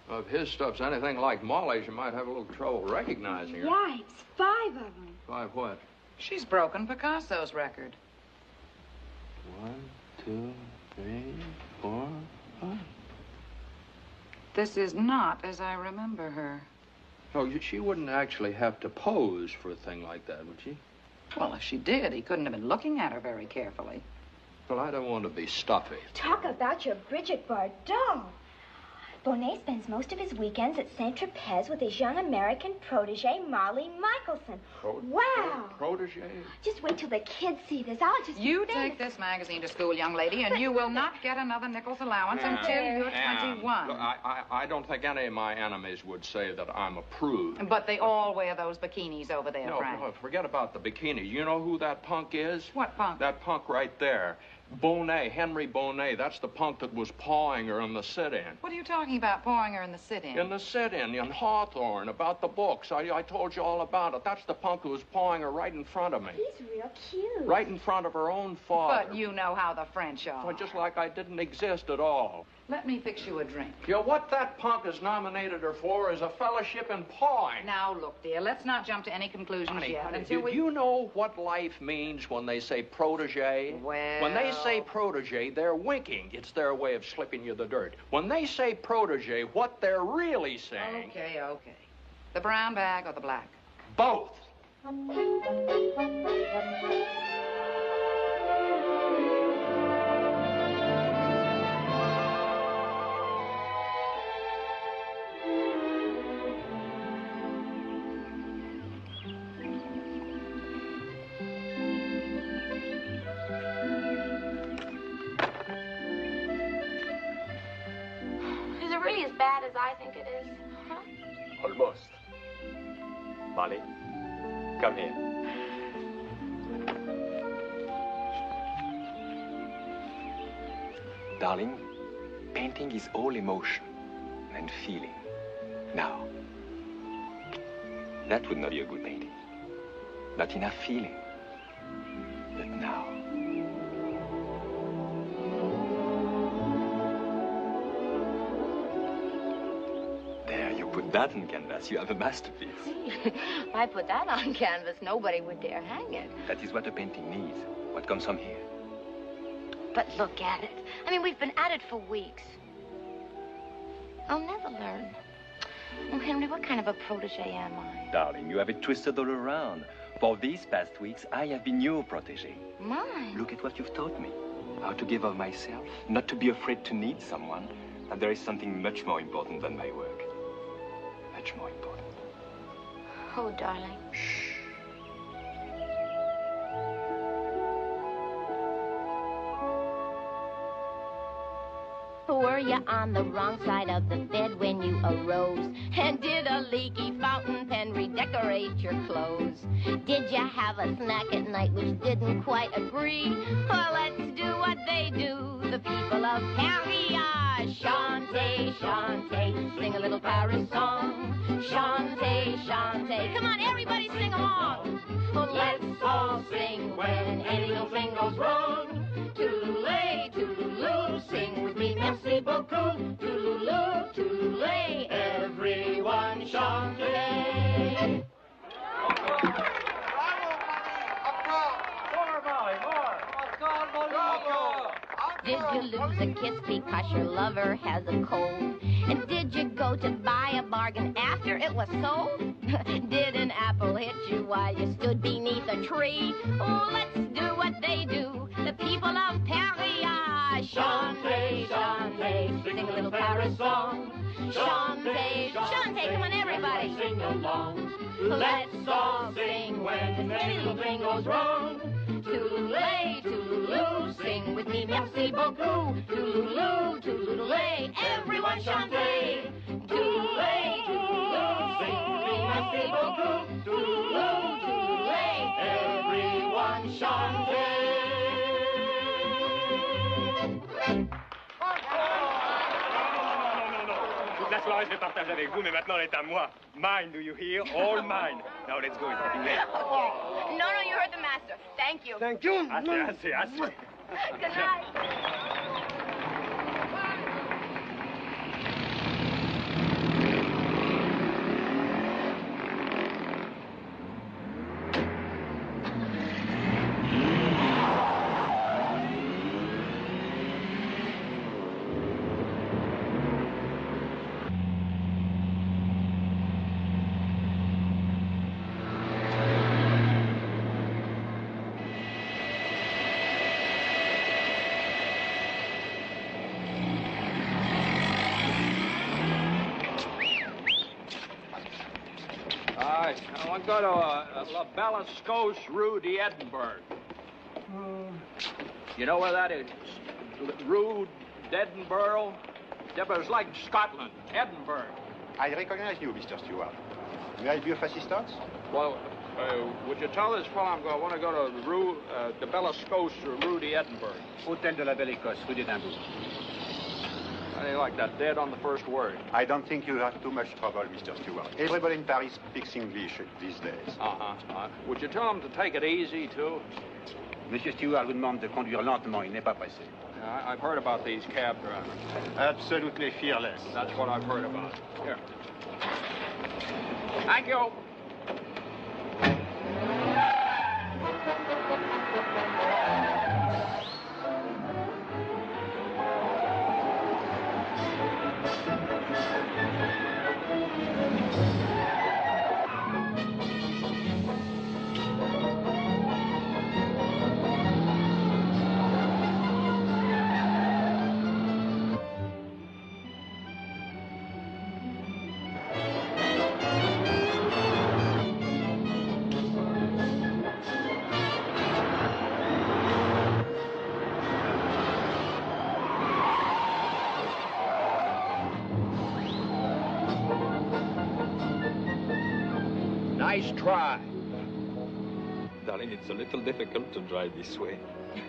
Well, if his stuff's anything like Molly's, you might have a little trouble recognizing her. Yipes, 5 of them. 5 what? She's broken Picasso's record. 1, 2, 3, 4, 5. This is not as I remember her. Oh, she wouldn't actually have to pose for a thing like that, would she? Well, if she did, he couldn't have been looking at her very carefully. Well, I don't want to be stuffy. Talk about your Bridget Bardot. Bonet spends most of his weekends at Saint-Tropez with his young American protege, Molly Michelson. Wow. Protege? Just wait till the kids see this. I'll just... You take this magazine to school, young lady, and you will not get another nickel's allowance until you're 21. Look, I don't think any of my enemies would say that I'm a prude. But they all wear those bikinis over there, No, Frank. no, forget about the bikini. You know who that punk is? What punk? That punk right there. Bonet, Henry Bonet. That's the punk that was pawing her in the sit-in. What are you talking about, pouring her in the sit-in? In the sit-in, in Hawthorne, about the books. I told you all about it. That's the punk who was pawing her right in front of me. He's real cute. Right in front of her own father. But you know how the French are. Well, just like I didn't exist at all. Let me fix you a drink. You know, what that punk has nominated her for is a fellowship in pawing. Now, look, dear, let's not jump to any conclusions yet Honey, until we... you know what life means when they say protege? Well... When they say protege, they're winking. It's their way of slipping you the dirt. When they say protege, what they're really saying... Okay. The brown bag or the black? Both. Is it really as bad as I think it is? Huh? Almost. Molly, come here. Darling, painting is all emotion and feeling. Now, that would not be a good painting. Not enough feeling. But now. There, you put that on canvas. You have a masterpiece. If I put that on canvas, nobody would dare hang it. That is what a painting needs. What comes from here. But look at it. I mean, we've been at it for weeks. I'll never learn. Oh, Henry, what kind of a protege am I? Darling, you have it twisted all around. For these past weeks, I have been your protégé. Mine? Look at what you've taught me. How to give of myself, not to be afraid to need someone, that there is something much more important than my work. Much more important. Oh, darling. Shh. Were you on the wrong side of the bed when you arose? And did a leaky fountain pen redecorate your clothes? Did you have a snack at night which didn't quite agree? Well, let's do what they do, the people of Paris. Chante, chante, sing a little Paris song. Chante, chante, come on, everybody sing along. Well, let's all sing when any little thing goes wrong. Toodaloo, toodaloo, sing with me, merci beaucoup. Toodaloo, toodaloo, everyone chante. Did you lose a kiss because your lover has a cold? And did you go to buy a bargain after it was sold? Did an apple hit you while you stood beneath a tree? Oh, let's do what they do, the people of Paris. Chante, chante, sing a little Paris song. Chante, chante, come on everybody, sing along. Let's all sing when any little thing goes wrong. Toodaloo, toodaloo, sing with me, merci beaucoup. Toodaloo, toodaloo, everyone chante. Toodaloo, toodaloo, sing with me, merci beaucoup. Toodaloo, toodaloo, everyone chante. Toute la soirée, je vais partager avec vous, mais maintenant, elle est à moi. Mine, do you hear? All mine. Now, let's go. It's getting late. Okay. No, you heard the master. Thank you. Thank you. Assez. Good night. I go to La Bella Scotia, Rue d'Edinburgh. You know where that is? Rue d'Edinburgh? It's like Scotland, Edinburgh. I recognize you, Mr. Stewart. May I be of assistance? Well, would you tell this fellow I want to go to Rue de Bella Scotia, Rue d'Edinburgh? Hôtel de la Belle Écosse, Rue d'Edimbourg. How do you like that? Dead on the first word. I don't think you have too much trouble, Mr. Stewart. Everybody in Paris speaks English these days. Would you tell him to take it easy, too? Monsieur Stewart vous demande de conduire lentement. Il n'est pas pressé. I've heard about these cab drivers. Absolutely fearless. That's what I've heard about. Here. Thank you. Nice try. Darling, it's a little difficult to drive this way. Is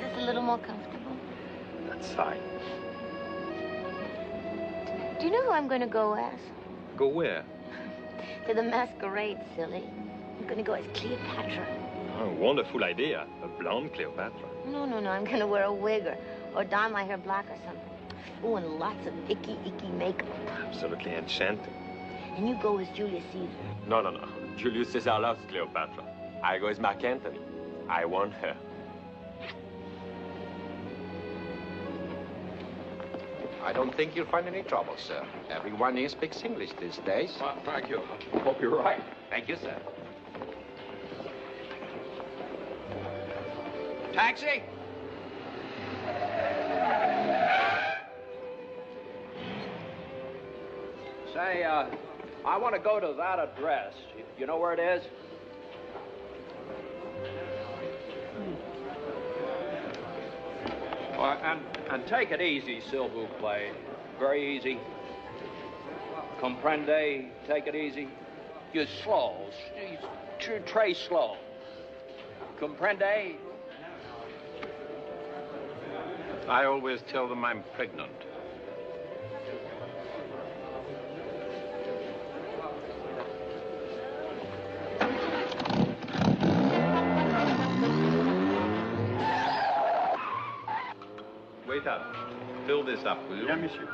this a little more comfortable? That's fine. Do you know who I'm going to go as? Go where? To the masquerade, silly. I'm going to go as Cleopatra. Oh, wonderful idea. A blonde Cleopatra. No. I'm going to wear a wig or dye my hair black or something. Oh, and lots of icky makeup. Absolutely enchanting. And you go as Julius Caesar. No. Julius Caesar loves Cleopatra. I go as Mark Antony. I want her. I don't think you'll find any trouble, sir. Everyone here speaks English these days. Well, thank you. Hope you're right. Thank you, sir. Taxi? Say, I want to go to that address. You know where it is? And take it easy, s'il vous plaît. Very easy. Comprende? Take it easy. You're slow. Très slow. Comprende? I always tell them I'm pregnant. Wait up. Fill this up, will you? Bien, monsieur.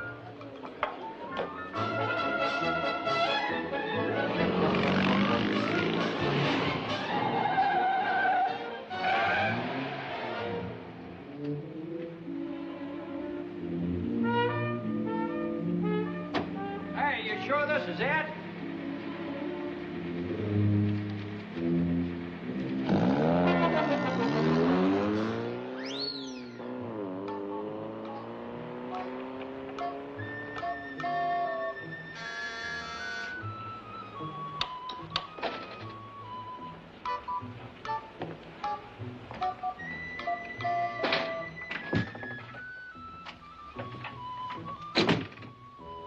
Hey, you sure this is it?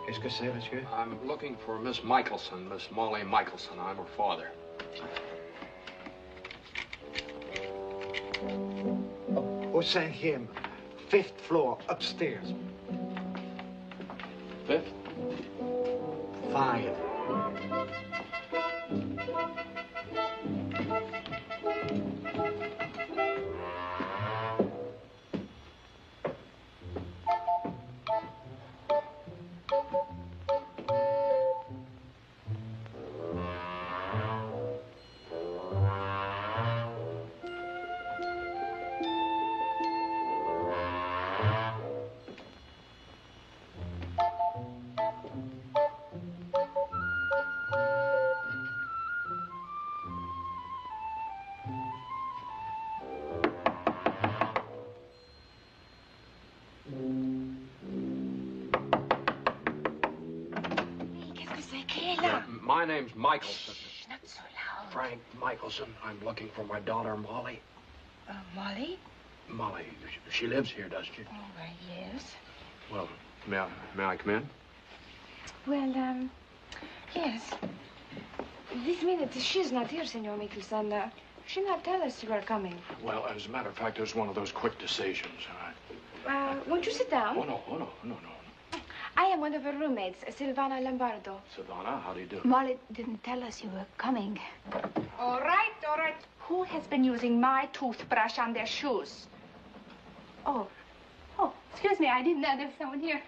Qu'est-ce que c'est, monsieur? I'm looking for Miss Michelson, Miss Molly Michelson. I'm her father. Au 5e, 5th floor, upstairs. 5th? 5. My name's Michelson. Shh, not so loud. Frank Michelson. I'm looking for my daughter, Molly. Molly? Molly, she lives here, doesn't she? Oh, yes. Well, may I come in? Well, yes. This minute, she's not here, Senor Michelson. She not tell us you are coming. Well, as a matter of fact, it was one of those quick decisions. Won't you sit down? Oh, no. I am one of her roommates, Silvana Lombardo. Savannah, how do you do? Molly didn't tell us you were coming. All right. Who has been using my toothbrush on their shoes? Oh, excuse me, I didn't know there was someone here.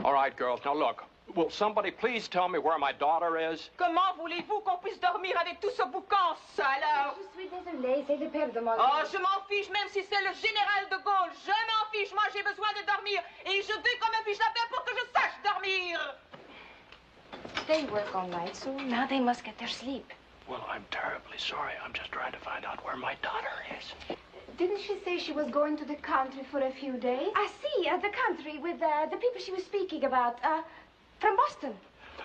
All right, girls, now look. Will somebody please tell me where my daughter is? Comment voulez-vous qu'on puisse dormir avec tout ce boucan, ça, alors? Je suis désolée, c'est le père de Molly. Oh, je m'en fiche, même si c'est le général de Gaulle. Je m'en fiche, moi j'ai besoin de dormir. Et je veux qu'on me fiche la paix pour que je sache dormir. They work all night, so now they must get their sleep. Well, I'm terribly sorry. I'm just trying to find out where my daughter is. Didn't she say she was going to the country for a few days? I see, the country with the people she was speaking about. From Boston.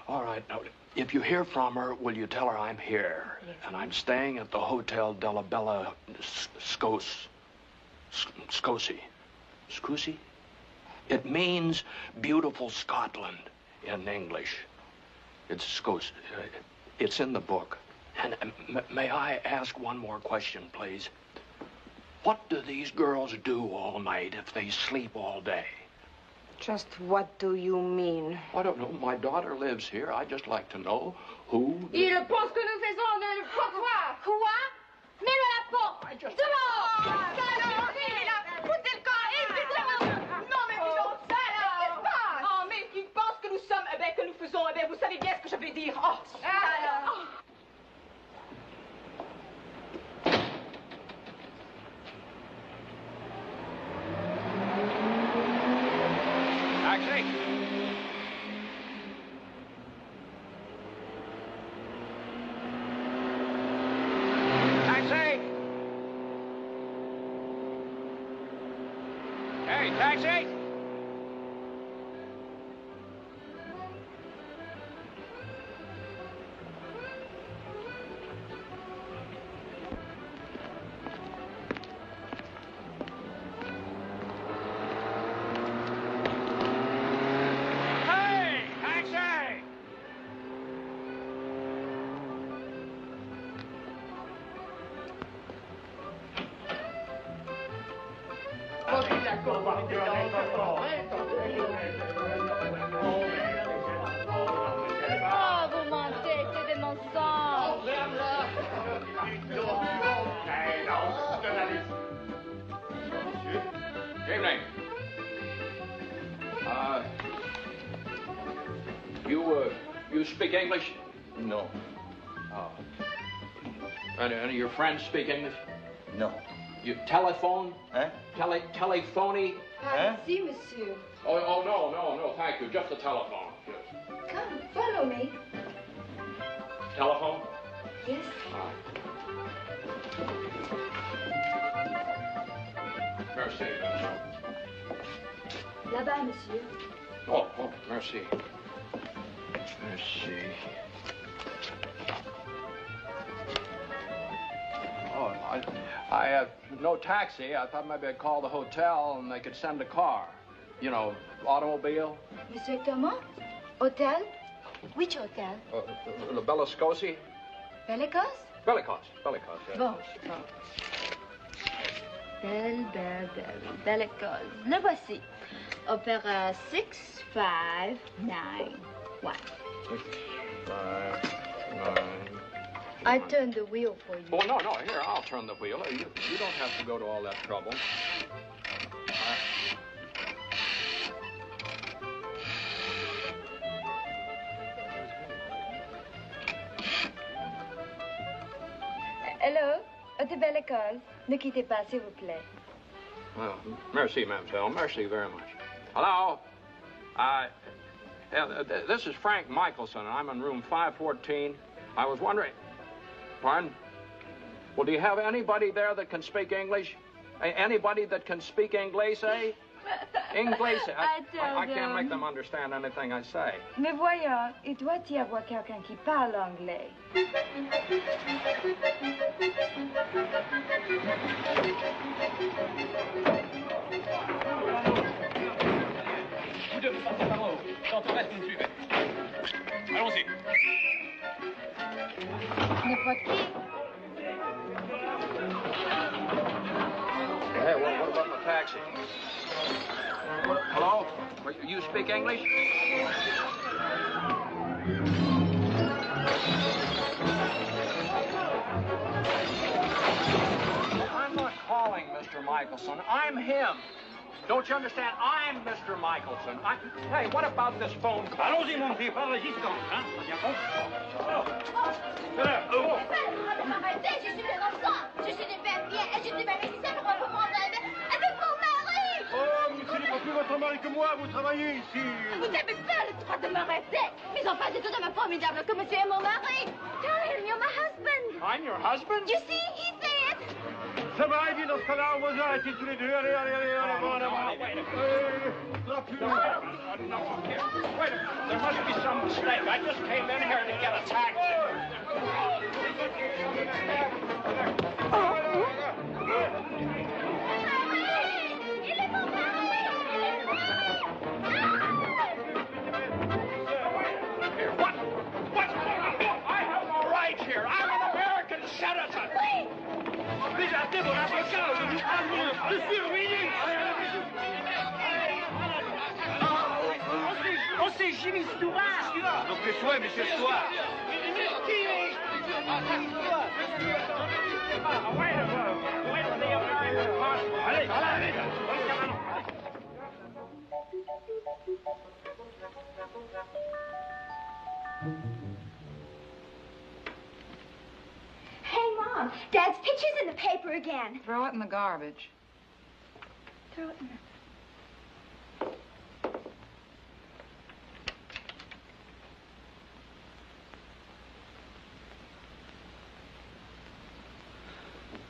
All right, now, if you hear from her, will you tell her I'm here? Yes. And I'm staying at the Hotel Della Bella Scosi. Scosi? It means beautiful Scotland in English. It's Scosi. It's in the book. And may I ask one more question, please? What do these girls do all night if they sleep all day? Just what do you mean? I don't know. My daughter lives here. I'd just like to know who... Il pense que nous faisons le trottoir. Quoi? Mets-le à la porte. Dehors! Foutez le camp, évidemment! Non, mais disons ça, là! Qu'est-ce qui se passe? Oh, mais il pense que nous sommes, que nous faisons, vous savez bien ce que je vais dire. Oh, alors... Taxi! taxi! Hey, taxi! Oh, vous mentez, c'est des mensonges. Evening. You speak English? No. Oh. Any of your friends speak English? No. You telephone? Huh? Telephony? Si, monsieur. Oh, no, thank you. Just the telephone. Yes. Come, follow me. Telephone? Yes. Merci. Là-bas, monsieur. Oh, merci. Merci. Oh, I have no taxi. I thought maybe I'd call the hotel and they could send a car. You know, automobile. Monsieur Thomas? Hotel? Which hotel? The Bellascosi? Bellicose? Bellicose, yes. Bon. Bellicose. Le voici. Opéra 6591. 6, 5, 9. I turn the wheel for you. Oh, no, here, I'll turn the wheel. You don't have to go to all that trouble. Hello, Hôtel Bellicose. Ne quittez pas, s'il vous plaît. Well, merci, mademoiselle. Merci very much. Hello? This is Frank Michelson. I'm in room 514. I was wondering... Pardon? Well, do you have anybody there that can speak English? Anybody that can speak English, eh? English? I can't make them understand anything I say. Mais voyons, il doit y avoir quelqu'un qui parle anglais. Vous deux, sortez par en haut. Quand on reste, vous me suivez. Allons-y. N'importe qui. Hey, what about the taxi? Hello? You speak English? I'm not calling Mr. Michelson. I'm him. Don't you understand? I'm Mr. Michelson. Hey, what about this phone call? Allons-y, mon petit, pas de résistance, hein? Bien compris. Arrêtez, je suis une enfant. Je suis une femme bien et je suis bien ici pour reprendre avec mon mari. Oh, vous ne pas plus votre mari que moi, vous travaillez ici. Vous avez pas le droit de m'arrêter. Mais enfin, c'est tout à fait formidable que monsieur est mon mari. Tell him you're my husband. I'm your husband? You see, he said. Ça va, et bien dans ce cas-là, on va arrêter tous les deux. Allez, Wait, there must be some mistake. I just came in here to get a taxi. Here, what? What's going on? I have no right here. I'm an American citizen. Déjà, mon avocat, je suis ruiné. Oh, c'est Jimmy Stewart. Donc les souhaits, monsieur Stewart. Allez, allez. Hey, Mom, Dad's picture's in the paper again. Throw it in the garbage. Throw it in the...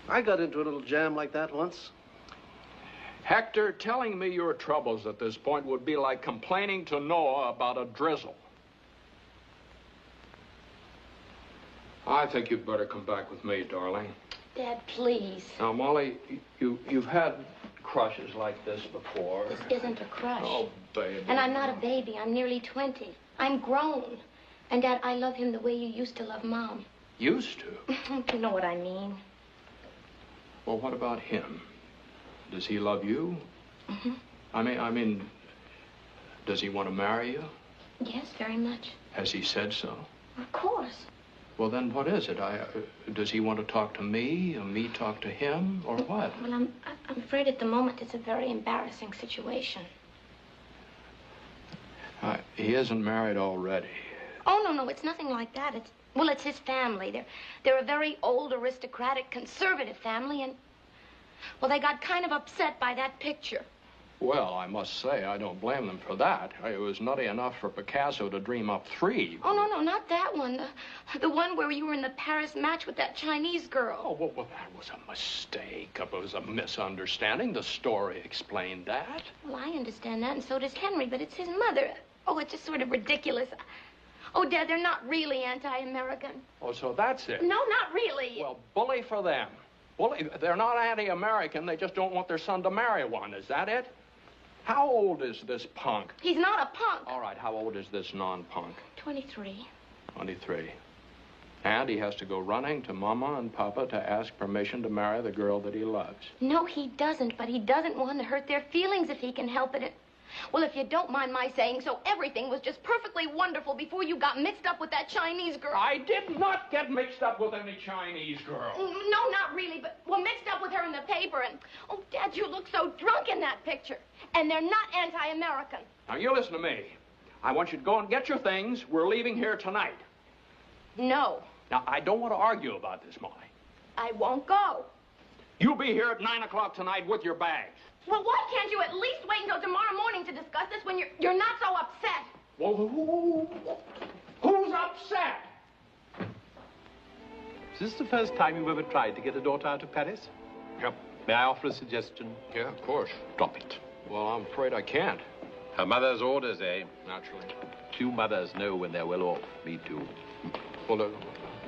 I got into a little jam like that once. Hector, telling me your troubles at this point would be like complaining to Noah about a drizzle. I think you'd better come back with me, darling. Dad, please. Now, Molly, you've had crushes like this before. This isn't a crush. Oh, baby. And I'm not a baby. I'm nearly 20. I'm grown. And, Dad, I love him the way you used to love Mom. Used to? You know what I mean. Well, what about him? Does he love you? Mm-hmm. I mean, does he want to marry you? Yes, very much. Has he said so? Of course. Well, then what is it? Does he want to talk to me, or me talk to him, or what? Well, I'm afraid at the moment it's a very embarrassing situation. He isn't married already. Oh, no, it's nothing like that. It's his family. They're a very old, aristocratic, conservative family, and, well, they got kind of upset by that picture. Well, I must say, I don't blame them for that. It was nutty enough for Picasso to dream up 3. Oh, no, not that one. The one where you were in the Paris match with that Chinese girl. Oh, well, that was a mistake. It was a misunderstanding. The story explained that. Well, I understand that, and so does Henry, but it's his mother. Oh, it's just sort of ridiculous. Oh, Dad, they're not really anti-American. Oh, so that's it? No, not really. Well, bully for them. Bully. They're not anti-American. They just don't want their son to marry one. Is that it? How old is this punk? He's not a punk. All right, how old is this non-punk? 23. 23. And he has to go running to Mama and Papa to ask permission to marry the girl that he loves. No, he doesn't, but he doesn't want to hurt their feelings if he can help it. Well, if you don't mind my saying so, everything was just perfectly wonderful before you got mixed up with that Chinese girl. I did not get mixed up with any Chinese girl. No, not really, but, well, mixed up with her in the paper, and, oh, Dad, you look so drunk in that picture. And they're not anti-American. Now, you listen to me. I want you to go and get your things. We're leaving here tonight. No. Now, I don't want to argue about this, Molly. I won't go. You'll be here at 9 o'clock tonight with your bags. Well, why can't you at least wait until tomorrow morning to discuss this when you're not so upset? Well, who's upset? Is this the first time you've ever tried to get a daughter out of Paris? Yep. May I offer a suggestion? Yeah, of course. Drop it. Well, I'm afraid I can't. Her mother's orders, eh? Naturally. Few mothers know when they're well off. Me too. Well,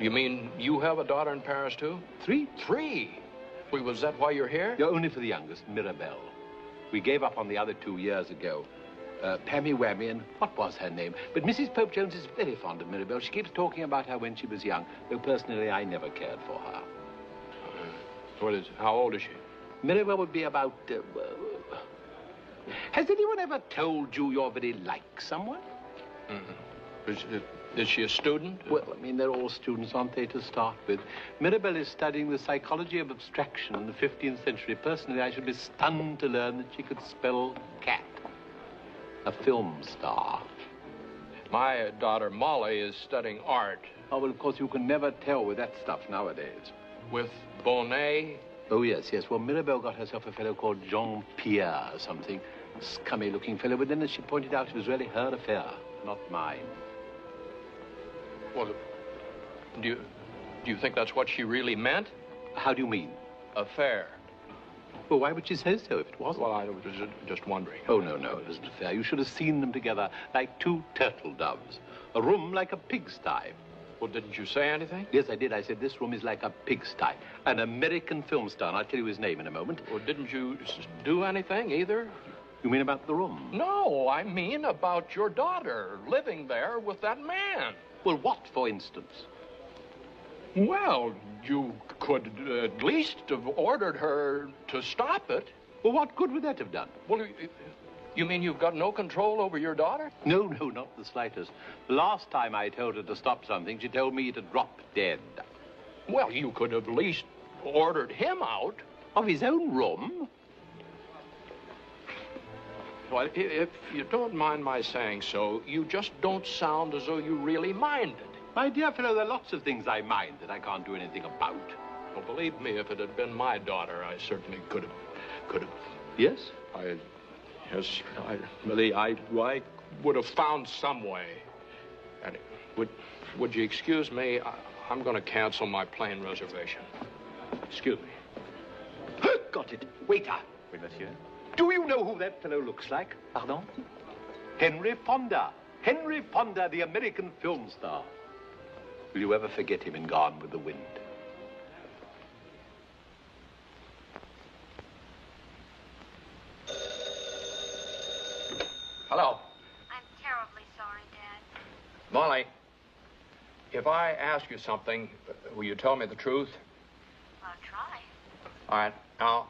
you mean you have a daughter in Paris, too? 3. 3? Well, was that why you're here? You're only for the youngest, Mirabelle. We gave up on the other 2 years ago. Pammy Whammy and what was her name? But Mrs. Pope Jones is very fond of Mirabelle. She keeps talking about her when she was young, though personally I never cared for her. How old is she? Mirabelle would be about... Has anyone ever told you you're very like someone? Mm-hmm. Is she a student? Well, I mean, they're all students, aren't they, to start with? Mirabelle is studying the psychology of abstraction in the 15th century. Personally, I should be stunned to learn that she could spell cat. A film star. My daughter, Molly, is studying art. Oh, well, of course, you can never tell with that stuff nowadays. With Bonnet? Oh, yes. Well, Mirabelle got herself a fellow called Jean-Pierre or something. Scummy-looking fellow, but then, as she pointed out, it was really her affair, not mine. Well, do you think that's what she really meant? How do you mean? Affair. Well, why would she say so if it wasn't? Well, I was just wondering. Oh, no, it isn't fair. You should have seen them together like 2 turtle doves. A room like a pigsty. Well, didn't you say anything? Yes, I did. I said this room is like a pigsty. An American film star, and I'll tell you his name in a moment. Well, didn't you do anything either? You mean about the room? No, I mean about your daughter living there with that man. Well, what, for instance? Well, you could at least have ordered her to stop it. Well, what good would that have done? Well, you mean you've got no control over your daughter? No, not the slightest. The last time I told her to stop something, she told me to drop dead. Well, you could have at least ordered him out. Of his own room? Well, if you don't mind my saying so, you just don't sound as though you really minded. My dear fellow, there are lots of things I mind that I can't do anything about. Well, believe me, if it had been my daughter, I certainly could have. Yes? I would have found some way. And would you excuse me? I'm going to cancel my plane reservation. Excuse me. Got it. Waiter. Oui, monsieur. Do you know who that fellow looks like? Pardon? Henry Fonda. Henry Fonda, the American film star. Will you ever forget him in Gone with the Wind? Hello. I'm terribly sorry, Dad. Molly, if I ask you something, will you tell me the truth? I'll try. All right. Now,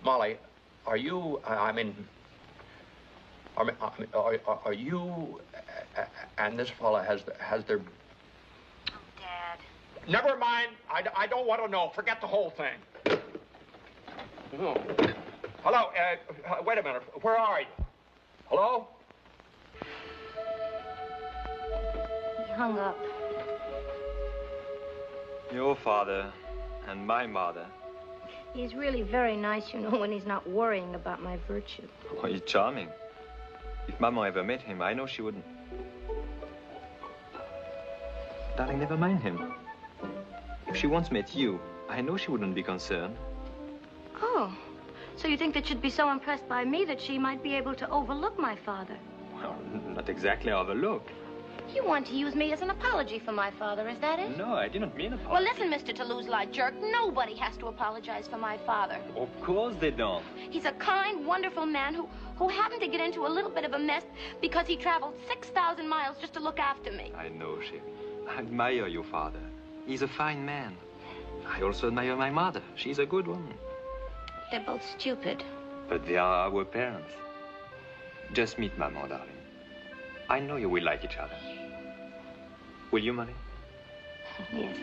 Molly, are you, are you and this fella has their... Oh, Dad. Never mind. I don't want to know. Forget the whole thing. Oh. Hello. Wait a minute. Where are you? Hello? He hung up. Your father and my mother. He's really very nice, you know, when he's not worrying about my virtue. Oh, he's charming. If Maman ever met him, I know she wouldn't. Darling, never mind him. If she once met you, I know she wouldn't be concerned. Oh, so you think that she'd be so impressed by me that she might be able to overlook my father? Well, not exactly overlook. You want to use me as an apology for my father, is that it? No, I didn't mean apology. Well, listen, Mr. Toulouse-like jerk, nobody has to apologize for my father. Of course they don't. He's a kind, wonderful man who happened to get into a little bit of a mess because he traveled 6,000 miles just to look after me. I know, Shelly. I admire your father. He's a fine man. I also admire my mother. She's a good woman. They're both stupid. But they are our parents. Just meet Maman, darling. I know you will like each other. Will you, Molly? Yes.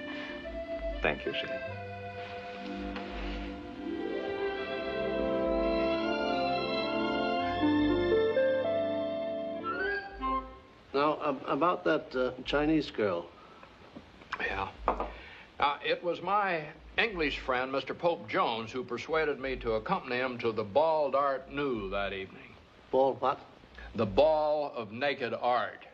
Thank you, Shelly. Now, about that Chinese girl. Yeah. It was my English friend, Mr. Pope Jones, who persuaded me to accompany him to the Bal d'Art Nu that evening. Ball what? The Ball of Naked Art.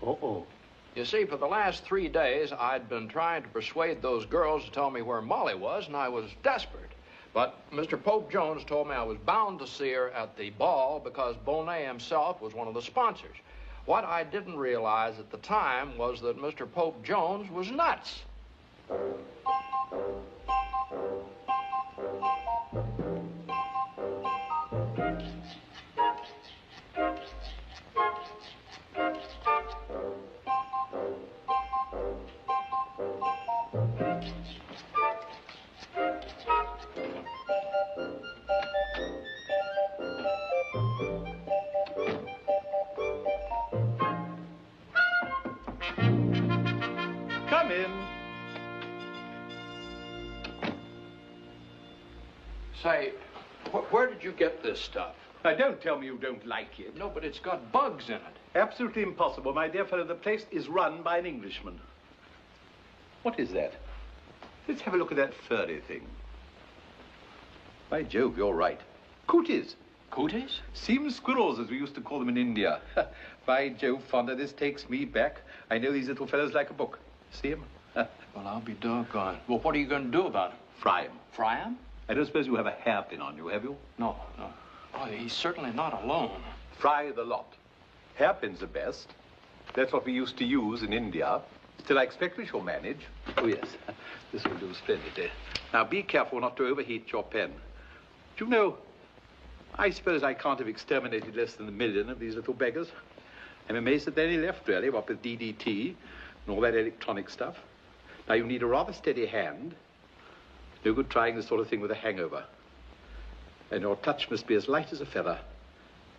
Uh-oh. You see, for the last 3 days, I'd been trying to persuade those girls to tell me where Molly was, and I was desperate. But Mr. Pope Jones told me I was bound to see her at the ball because Bonet himself was one of the sponsors. What I didn't realize at the time was that Mr. Pope Jones was nuts. Come in. Say, where did you get this stuff? Now, don't tell me you don't like it. No, but it's got bugs in it. Absolutely impossible, my dear fellow. The place is run by an Englishman. What is that? Let's have a look at that furry thing. By Jove, you're right. Cooties. Cooties? Seam squirrels, as we used to call them in India. By Jove, Fonda, this takes me back. I know these little fellows like a book. See him? Well, I'll be doggone. Well, what are you going to do about him? Fry him. Fry him? I don't suppose you have a hairpin on you, have you? No, no. Oh, he's certainly not alone. Fry the lot. Hairpins are best. That's what we used to use in India. Still, I expect we shall manage. Oh, yes. This will do splendidly. Now, be careful not to overheat your pen. Do you know, I suppose I can't have exterminated less than 1 million of these little beggars. I'm amazed that there are any left, really, what with DDT and all that electronic stuff. Now, you need a rather steady hand. No good trying this sort of thing with a hangover. And your touch must be as light as a feather,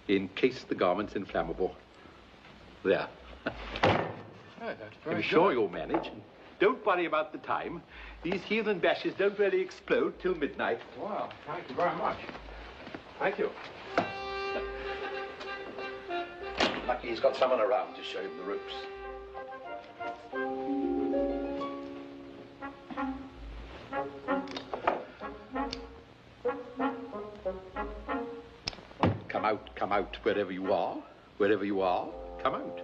in case the garment's inflammable. There. Hey, that's very I'm good. sure you'll manage. Don't worry about the time. These heathen bashes don't really explode till midnight. Wow, thank you very much. Thank you. Lucky he's got someone around to show him the ropes. Come out, wherever you are. Wherever you are, come out.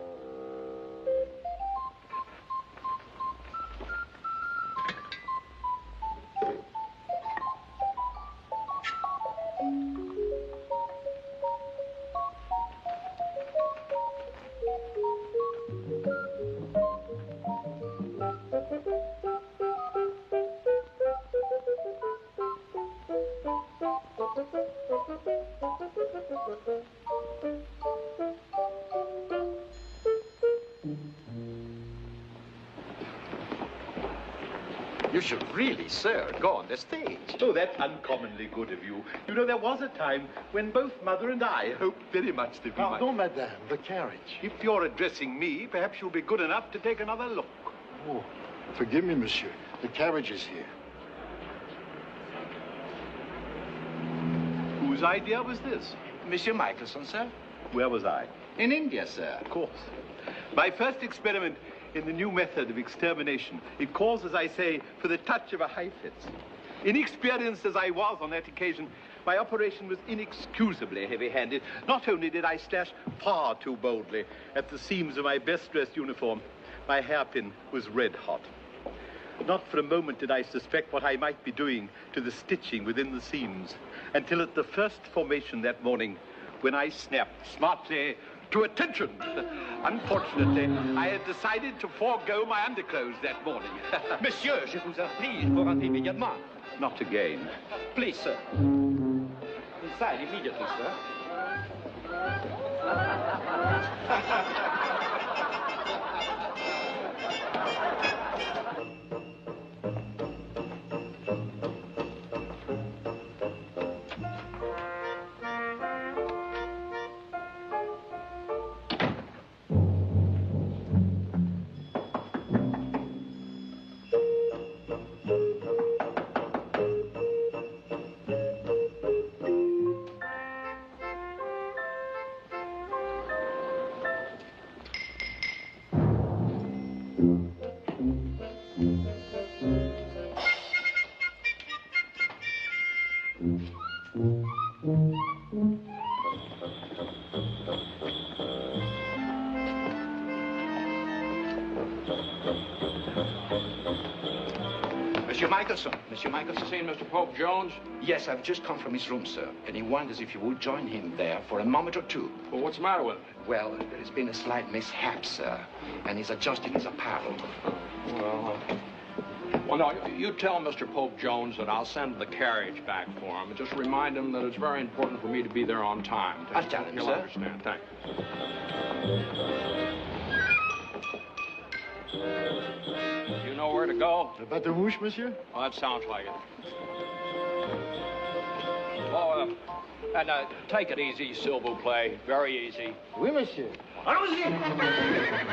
You should really, sir, go on the stage. Oh, that's uncommonly good of you. You know, there was a time when both Mother and I hoped very much that we might... Pardon, madame, the carriage. If you're addressing me, perhaps you'll be good enough to take another look. Oh, forgive me, monsieur. The carriage is here. Whose idea was this? Monsieur Michelson, sir. Where was I? In India, sir. Of course. My first experiment in the new method of extermination. It calls, as I say, for the touch of a Heifetz. Inexperienced as I was on that occasion, my operation was inexcusably heavy-handed. Not only did I slash far too boldly at the seams of my best-dressed uniform, my hairpin was red-hot. Not for a moment did I suspect what I might be doing to the stitching within the seams, until at the first formation that morning, when I snapped smartly to attention. Unfortunately, I had decided to forego my underclothes that morning. Monsieur, je vous en prie, il faut rentrer immédiatement. Not again. Please, sir. Inside immediately, sir. Monsieur Michelson. Seen Mr. Pope Jones? Yes, I've just come from his room, sir. And he wonders if you would join him there for a moment or two. Well, what's the matter with him? Well, there's been a slight mishap, sir. And he's adjusting his apparel. Well, no, you tell Mr. Pope Jones that I'll send the carriage back for him. And just remind him that it's very important for me to be there on time. I'll tell him, He'll sir. understand. Thank you. You know where to go? The Bateau-Mouche, monsieur? Oh, that sounds like it. Oh, and take it easy, s'il vous plaît. Very easy. Oui, monsieur. Allons-y!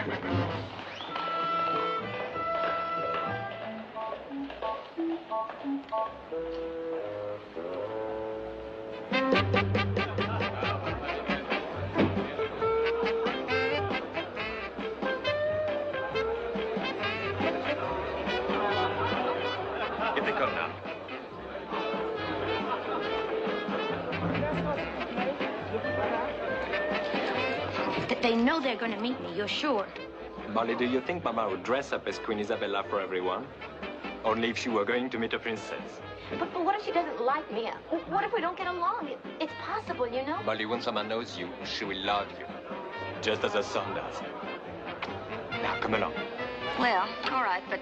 Here they come now. They know they're going to meet me, you're sure? Molly, do you think Mama would dress up as Queen Isabella for everyone? Only if she were going to meet a princess. But what if she doesn't like me? What if we don't get along? It's possible, you know? Molly, when someone knows you, she will love you. Just as a son does. Now, come along. Well, all right, but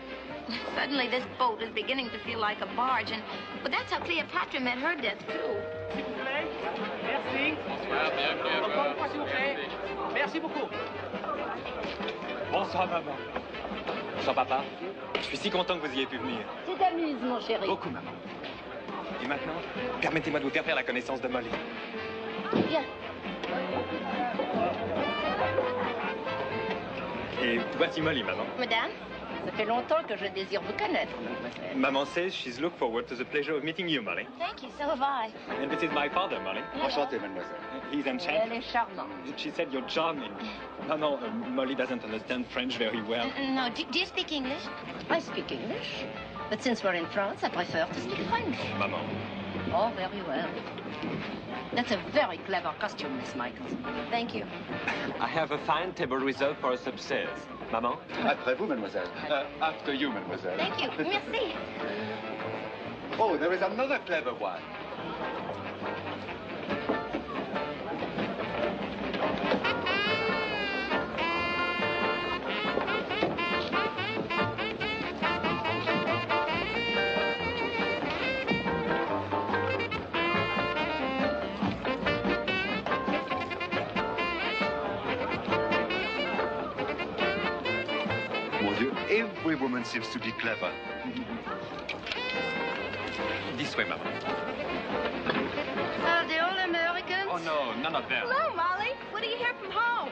suddenly this boat is beginning to feel like a barge, but that's how Cleopatra met her death, too. Merci. Encore une fois, s'il vous plaît. Merci beaucoup. Bonsoir, maman. Bonsoir, papa. Je suis si content que vous ayez pu venir. Tu t'amuses, mon chéri. Beaucoup, maman. Et maintenant, permettez-moi de vous faire la connaissance de Molly. Viens. Et voici Molly, maman. Madame? Ça fait longtemps que je désire vous connaître, mademoiselle. Maman says she's looked forward to the pleasure of meeting you, Molly. Thank you, so have I. And this is my father, Molly. Enchanté, mademoiselle. He's Elle enchanted. est charmante. She said you're charming. No, Molly doesn't understand French very well. No, do you speak English? I speak English. But since we're in France, I prefer to speak French. Maman. Oh, very well. That's a very clever costume, Miss Michelson. Thank you. I have a fine table reserved for us upstairs. Maman? Après vous, mademoiselle. After you, mademoiselle. Thank you. Merci. Oh, there is another clever one. Mon Dieu, every woman seems to be clever. This way, Mama. The old Americans? Oh, no, none of them. Hello, Molly. What do you hear from home?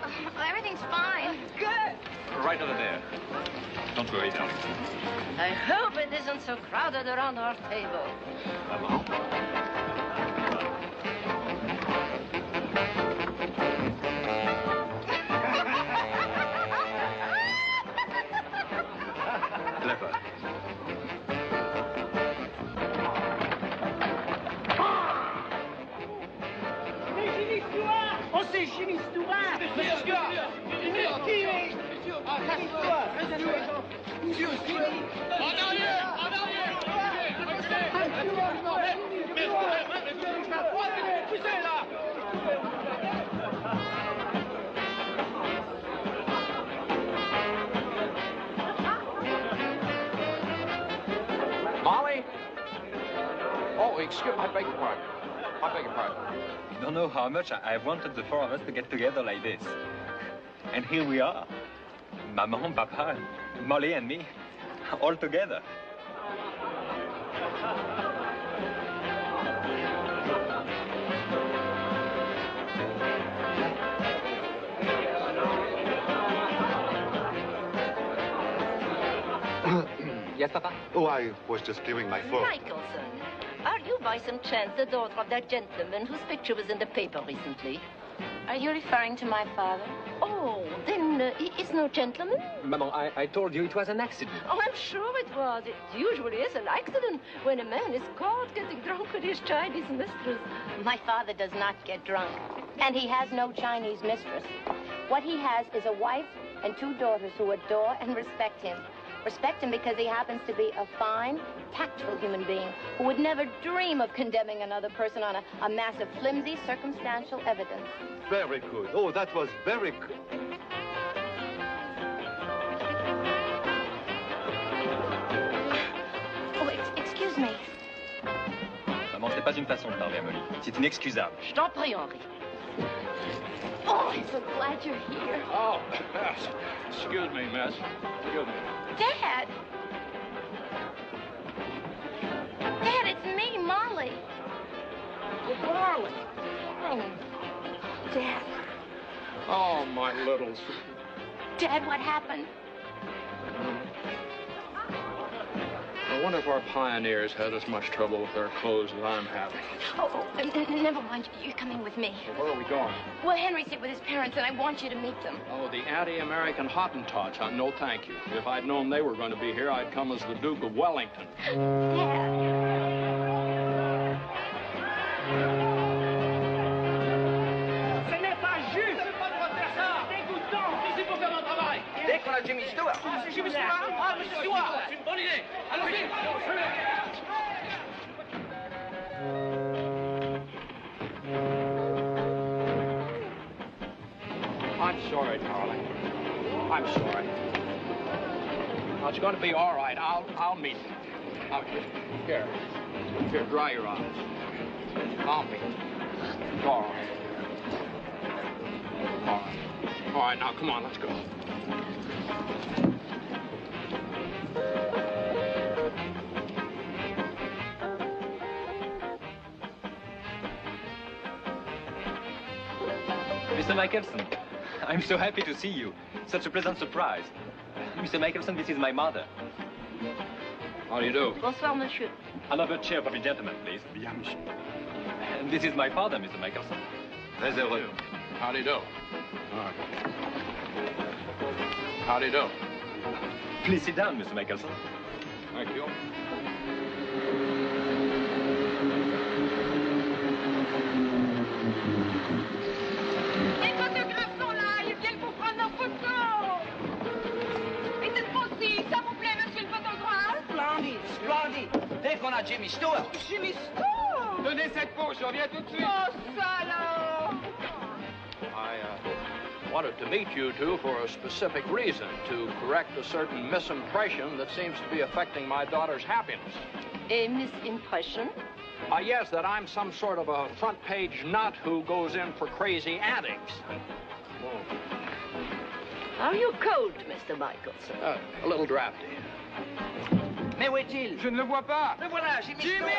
Everything's fine. Good. Right over there. Don't worry, darling. I hope it isn't so crowded around our table. Maman? Clever. On sait Jimmy Stewart. Monsieur Stewart. Qui est? Monsieur Stewart. En arrière. En arrière. Poussez là. Molly? Oh, excuse me. I beg your pardon. I beg your pardon. You don't know how much I wanted the four of us to get together like this. And here we are. Maman, Papa, Molly and me, all together. Yes, Papa? Oh, I was just clearing my throat. Michelson, are you by some chance the daughter of that gentleman whose picture was in the paper recently? Are you referring to my father? Oh, then he is no gentleman? Maman, I told you it was an accident. Oh, I'm sure it was. It usually is an accident when a man is caught getting drunk with his Chinese mistress. My father does not get drunk, and he has no Chinese mistress. What he has is a wife and 2 daughters who adore and respect him. Respect him because he happens to be a fine, tactful human being who would never dream of condemning another person on a mass of flimsy, circumstantial evidence. Very good. Oh, that was very good. Oh, excuse me. Maman, ce n'est pas une façon de parler à Molly. C'est inexcusable. Je t'en prie, Henri. Oh, I'm so glad you're here. Oh, yes. Excuse me, miss. Excuse me. Dad! Dad, it's me, Molly. Oh, darling. Darling. Dad. Oh, my little... Dad, what happened? I wonder if our pioneers had as much trouble with their clothes as I'm having. Oh, never mind. You're coming with me. Well, where are we going? Well, Henry's here with his parents, and I want you to meet them. Oh, the anti-American Hottentots. No, thank you. If I'd known they were going to be here, I'd come as the Duke of Wellington. Ce n'est pas juste. Je ne pas le droit de faire ça. C'est dégoûtant. Ici pour faire mon travail. Dès qu'on a Jimmy Stewart. Ah, c'est Jimmy Stewart. Ah, monsieur Stewart. C'est une bonne idée. Allons-y. I'm sorry, darling. I'm sorry. Now, it's going to be all right. I'll meet you. Here, dry your eyes. I'll meet you. All right. All right. All right, now, come on, let's go. Mr. Michelson, I'm so happy to see you. Such a pleasant surprise. Mr. Michelson, this is my mother. How do you do? Bonsoir, monsieur. Another chair for the gentleman, please. Bien, monsieur. And this is my father, Mr. Michelson. Très heureux. How do you do? All right. How do you do? Please sit down, Mr. Michelson. Thank you. Les photographes sont là, ils viennent pour prendre nos photos. Et cette fois-ci, ça vous plaît, monsieur le photographe? Splendide, splendide. Dès qu'on a Jimmy Stewart. Jimmy Stewart! Donnez cette pause, je reviens tout de suite. Oh, salaud! I wanted to meet you two for a specific reason, to correct a certain misimpression that seems to be affecting my daughter's happiness. A misimpression? Yes, that I'm some sort of a front-page nut who goes in for crazy antics. Are you cold, Mr. Michelson? A little drafty. Mais où est-il? Je ne le vois pas. Le voilà, Jimmy! Jimmy!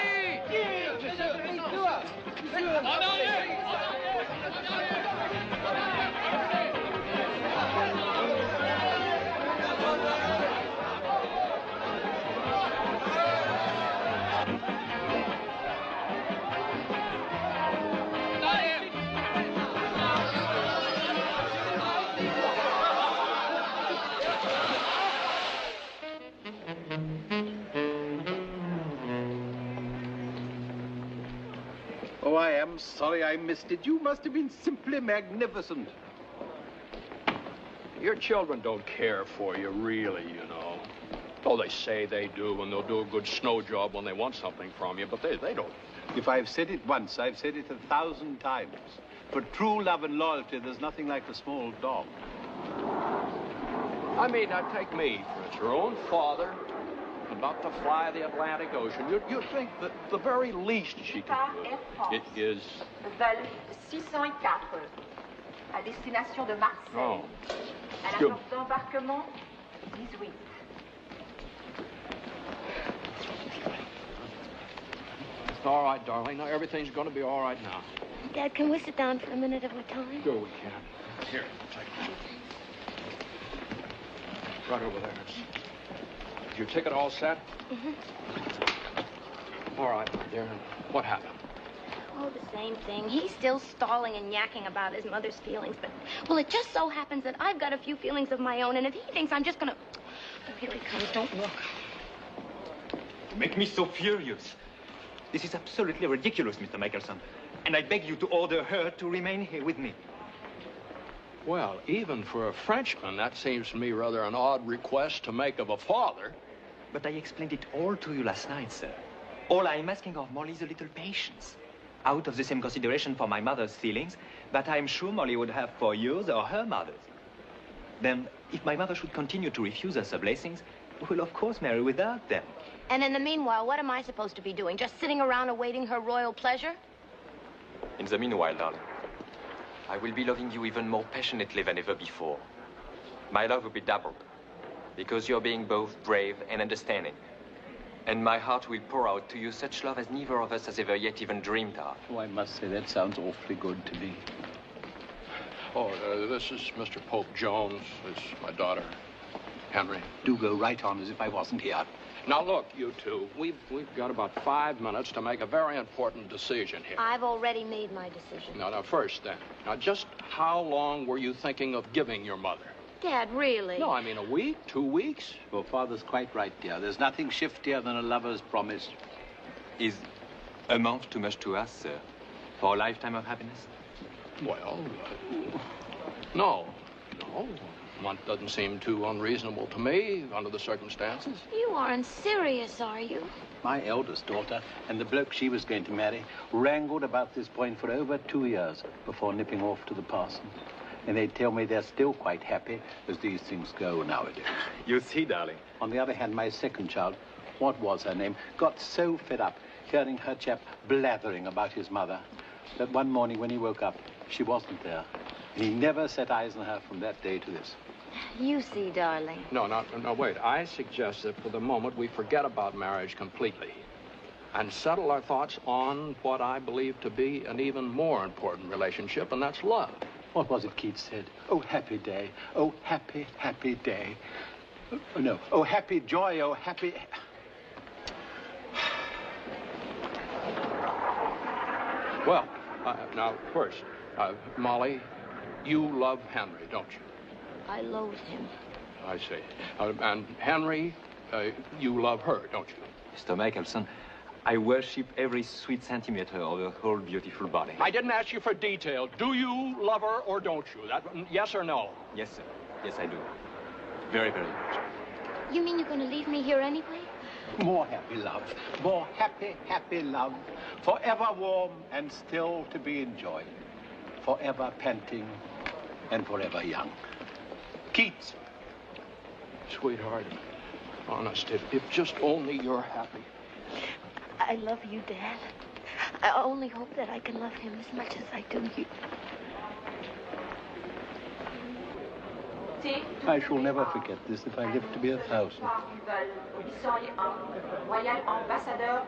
Oh, I am sorry I missed it. You must have been simply magnificent. Your children don't care for you, really, you know. Oh, they say they do, and they'll do a good snow job when they want something from you, but they don't. If I've said it once, I've said it 1,000 times. For true love and loyalty, there's nothing like a small dog. I mean, now take me, for it's your own father, about to fly the Atlantic Ocean. You'd think that the very least she could do it is... Vol 604, à destination de Marseille. Oh. À la Good. porte d'embarquement 18. All right, darling. Now, everything's going to be all right now. Dad, can we sit down for a minute at a time? Sure we can. Here, take it. Right over there. Is your ticket all set? Mm-hmm. All right, my dear. What happened? Oh, the same thing. He's still stalling and yakking about his mother's feelings, but, well, it just so happens that I've got a few feelings of my own, and if he thinks I'm just gonna... Oh, here he comes. Don't look. You make me so furious. This is absolutely ridiculous, Mr. Michelson. And I beg you to order her to remain here with me. Well, even for a Frenchman, that seems to me rather an odd request to make of a father. But I explained it all to you last night, sir. All I'm asking of Molly is a little patience. Out of the same consideration for my mother's feelings that I'm sure Molly would have for yours or her mother's. Then, if my mother should continue to refuse us her blessings, we'll of course marry without them. And in the meanwhile, what am I supposed to be doing? Just sitting around awaiting her royal pleasure? In the meanwhile, darling, I will be loving you even more passionately than ever before. My love will be doubled, because you're being both brave and understanding. And my heart will pour out to you such love as neither of us has ever yet even dreamed of. Oh, I must say, that sounds awfully good to me. Oh, this is Mr. Pope Jones. It's my daughter, Henry. Do go right on as if I wasn't here. Now, look, you two, we've got about 5 minutes to make a very important decision here. I've already made my decision. Now, first, then. Now, just how long were you thinking of giving your mother? Dad, really? No, I mean a week, 2 weeks? Your father's quite right, dear. There's nothing shiftier than a lover's promise. Is a month too much to ask, sir, for a lifetime of happiness? Well, no. A month doesn't seem too unreasonable to me under the circumstances. You aren't serious, are you? My eldest daughter and the bloke she was going to marry wrangled about this point for over 2 years before nipping off to the parson. And they tell me they're still quite happy as these things go nowadays. You see, darling. On the other hand, my second child, what was her name, got so fed up hearing her chap blathering about his mother that one morning when he woke up, she wasn't there. And he never set eyes on her from that day to this. You see, darling. No, wait. I suggest that for the moment we forget about marriage completely and settle our thoughts on what I believe to be an even more important relationship, and that's love. What was it Keats said? Oh, happy day. Oh, happy, happy day. Oh, no. Oh, happy joy. Oh, happy... Well, now, first, Molly, you love Henry, don't you? I loathe him. I see. And Henry, you love her, don't you? Mr. Michelson, I worship every sweet centimeter of her whole beautiful body. I didn't ask you for detail. Do you love her or don't you? Yes or no? Yes, sir. Yes, I do. Very, very much. You mean you're going to leave me here anyway? More happy love. More happy, happy love. Forever warm and still to be enjoyed. Forever panting and forever young. Keats. Sweetheart, honest, if just only you're happy. I love you, Dad. I only hope that I can love him as much as I do you. I shall never forget this if I live to be 1,000. Royal Ambassadeur,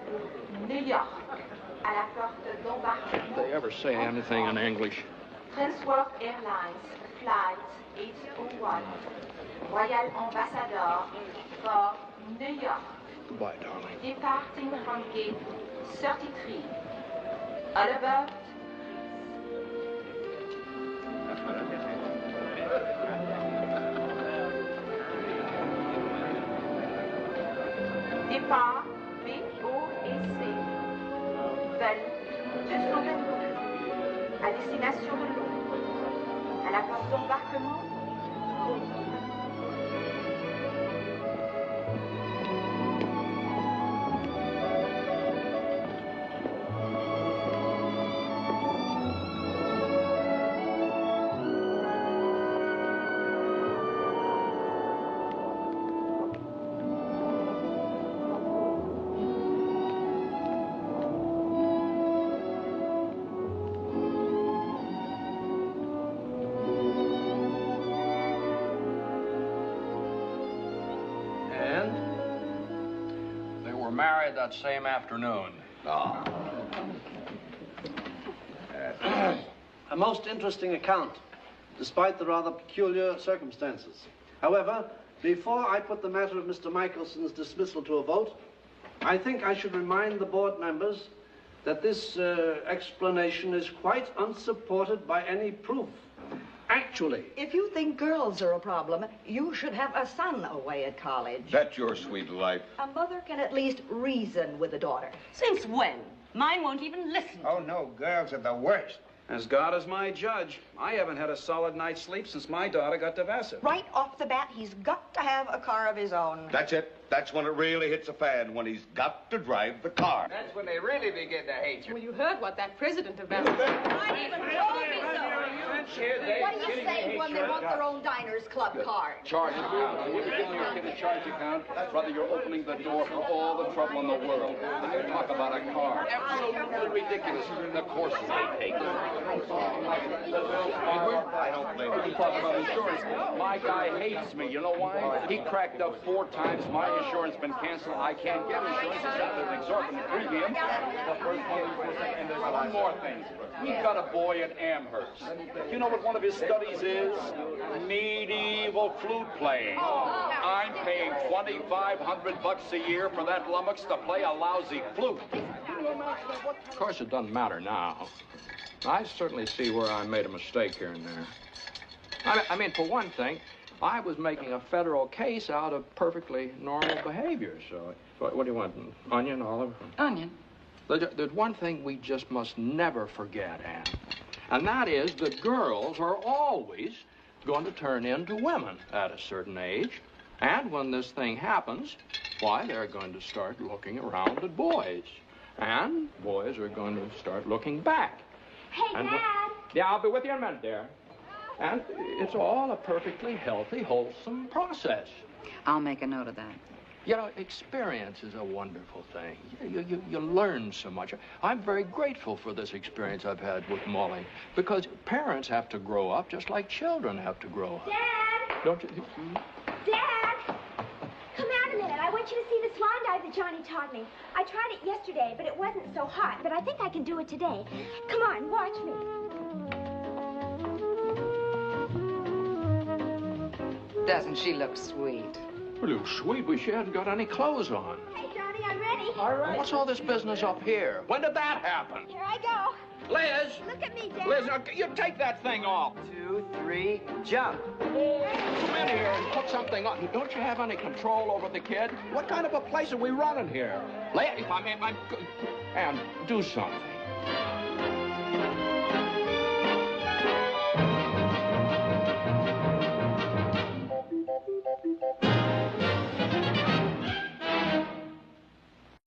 New York, à la porte d'embarquement. If they ever say anything in English. Transworld Airlines, flight 801. Royal Ambassador for New York. Goodbye, darling. Departing from gate 33. All aboard. Départ B, O et C. Vol 222. À destination de Londres. À la porte d'embarquement. Married that same afternoon. A most interesting account, despite the rather peculiar circumstances. However, before I put the matter of Mr. Michelson's dismissal to a vote, I think I should remind the board members that this explanation is quite unsupported by any proof. Actually. If you think girls are a problem, you should have a son away at college. That's your sweet life. A mother can at least reason with a daughter. Since when? Mine won't even listen. Oh, no, girls are the worst. As God is my judge, I haven't had a solid night's sleep since my daughter got divested. Right off the bat, he's got to have a car of his own. That's it. That's when it really hits a fan, when he's got to drive the car. That's when they really begin to hate you. Well, you heard what that president of ours... I even told me so. What do you say when they want their own diners club card? Charge account. When you're giving your kid a charge account, brother, you're opening the door for all the trouble in the world. And you talk about a car. Absolutely ridiculous. The courses they take. I don't blame you. You talk about insurance. My guy hates me. You know why? He cracked up 4 times. My insurance been canceled. I can't get insurance. It's at an exorbitant premium. The first one, and there's one more thing. We've got a boy at Amherst. You know what one of his studies is? Medieval flute playing. I'm paying $2,500 a year for that lummox to play a lousy flute. Of course, it doesn't matter now. I certainly see where I made a mistake here and there. I mean, for one thing, I was making a federal case out of perfectly normal behavior. So, what do you want? Onion, olive? Onion. There's one thing we just must never forget, Anne. And that is that girls are always going to turn into women at a certain age. And when this thing happens, why, they're going to start looking around at boys. And boys are going to start looking back. Hey, and Dad. Yeah, I'll be with you in a minute, dear. And it's all a perfectly healthy, wholesome process. I'll make a note of that. You know, experience is a wonderful thing. You learn so much. I'm very grateful for this experience I've had with Molly, because parents have to grow up just like children have to grow up. Dad! Don't you? Dad! Come out a minute. I want you to see the swan dive that Johnny taught me. I tried it yesterday, but it wasn't so hot. But I think I can do it today. Come on, watch me. Doesn't she look sweet? Well, you sweet, but she hasn't got any clothes on. Hey, Johnny, I'm ready. All right. What's all this business up here? When did that happen? Here I go. Liz! Look at me, Dad. Liz, you take that thing off. 2, 3, jump. Come in here and put something on. Don't you have any control over the kid? What kind of a place are we running here? And do something.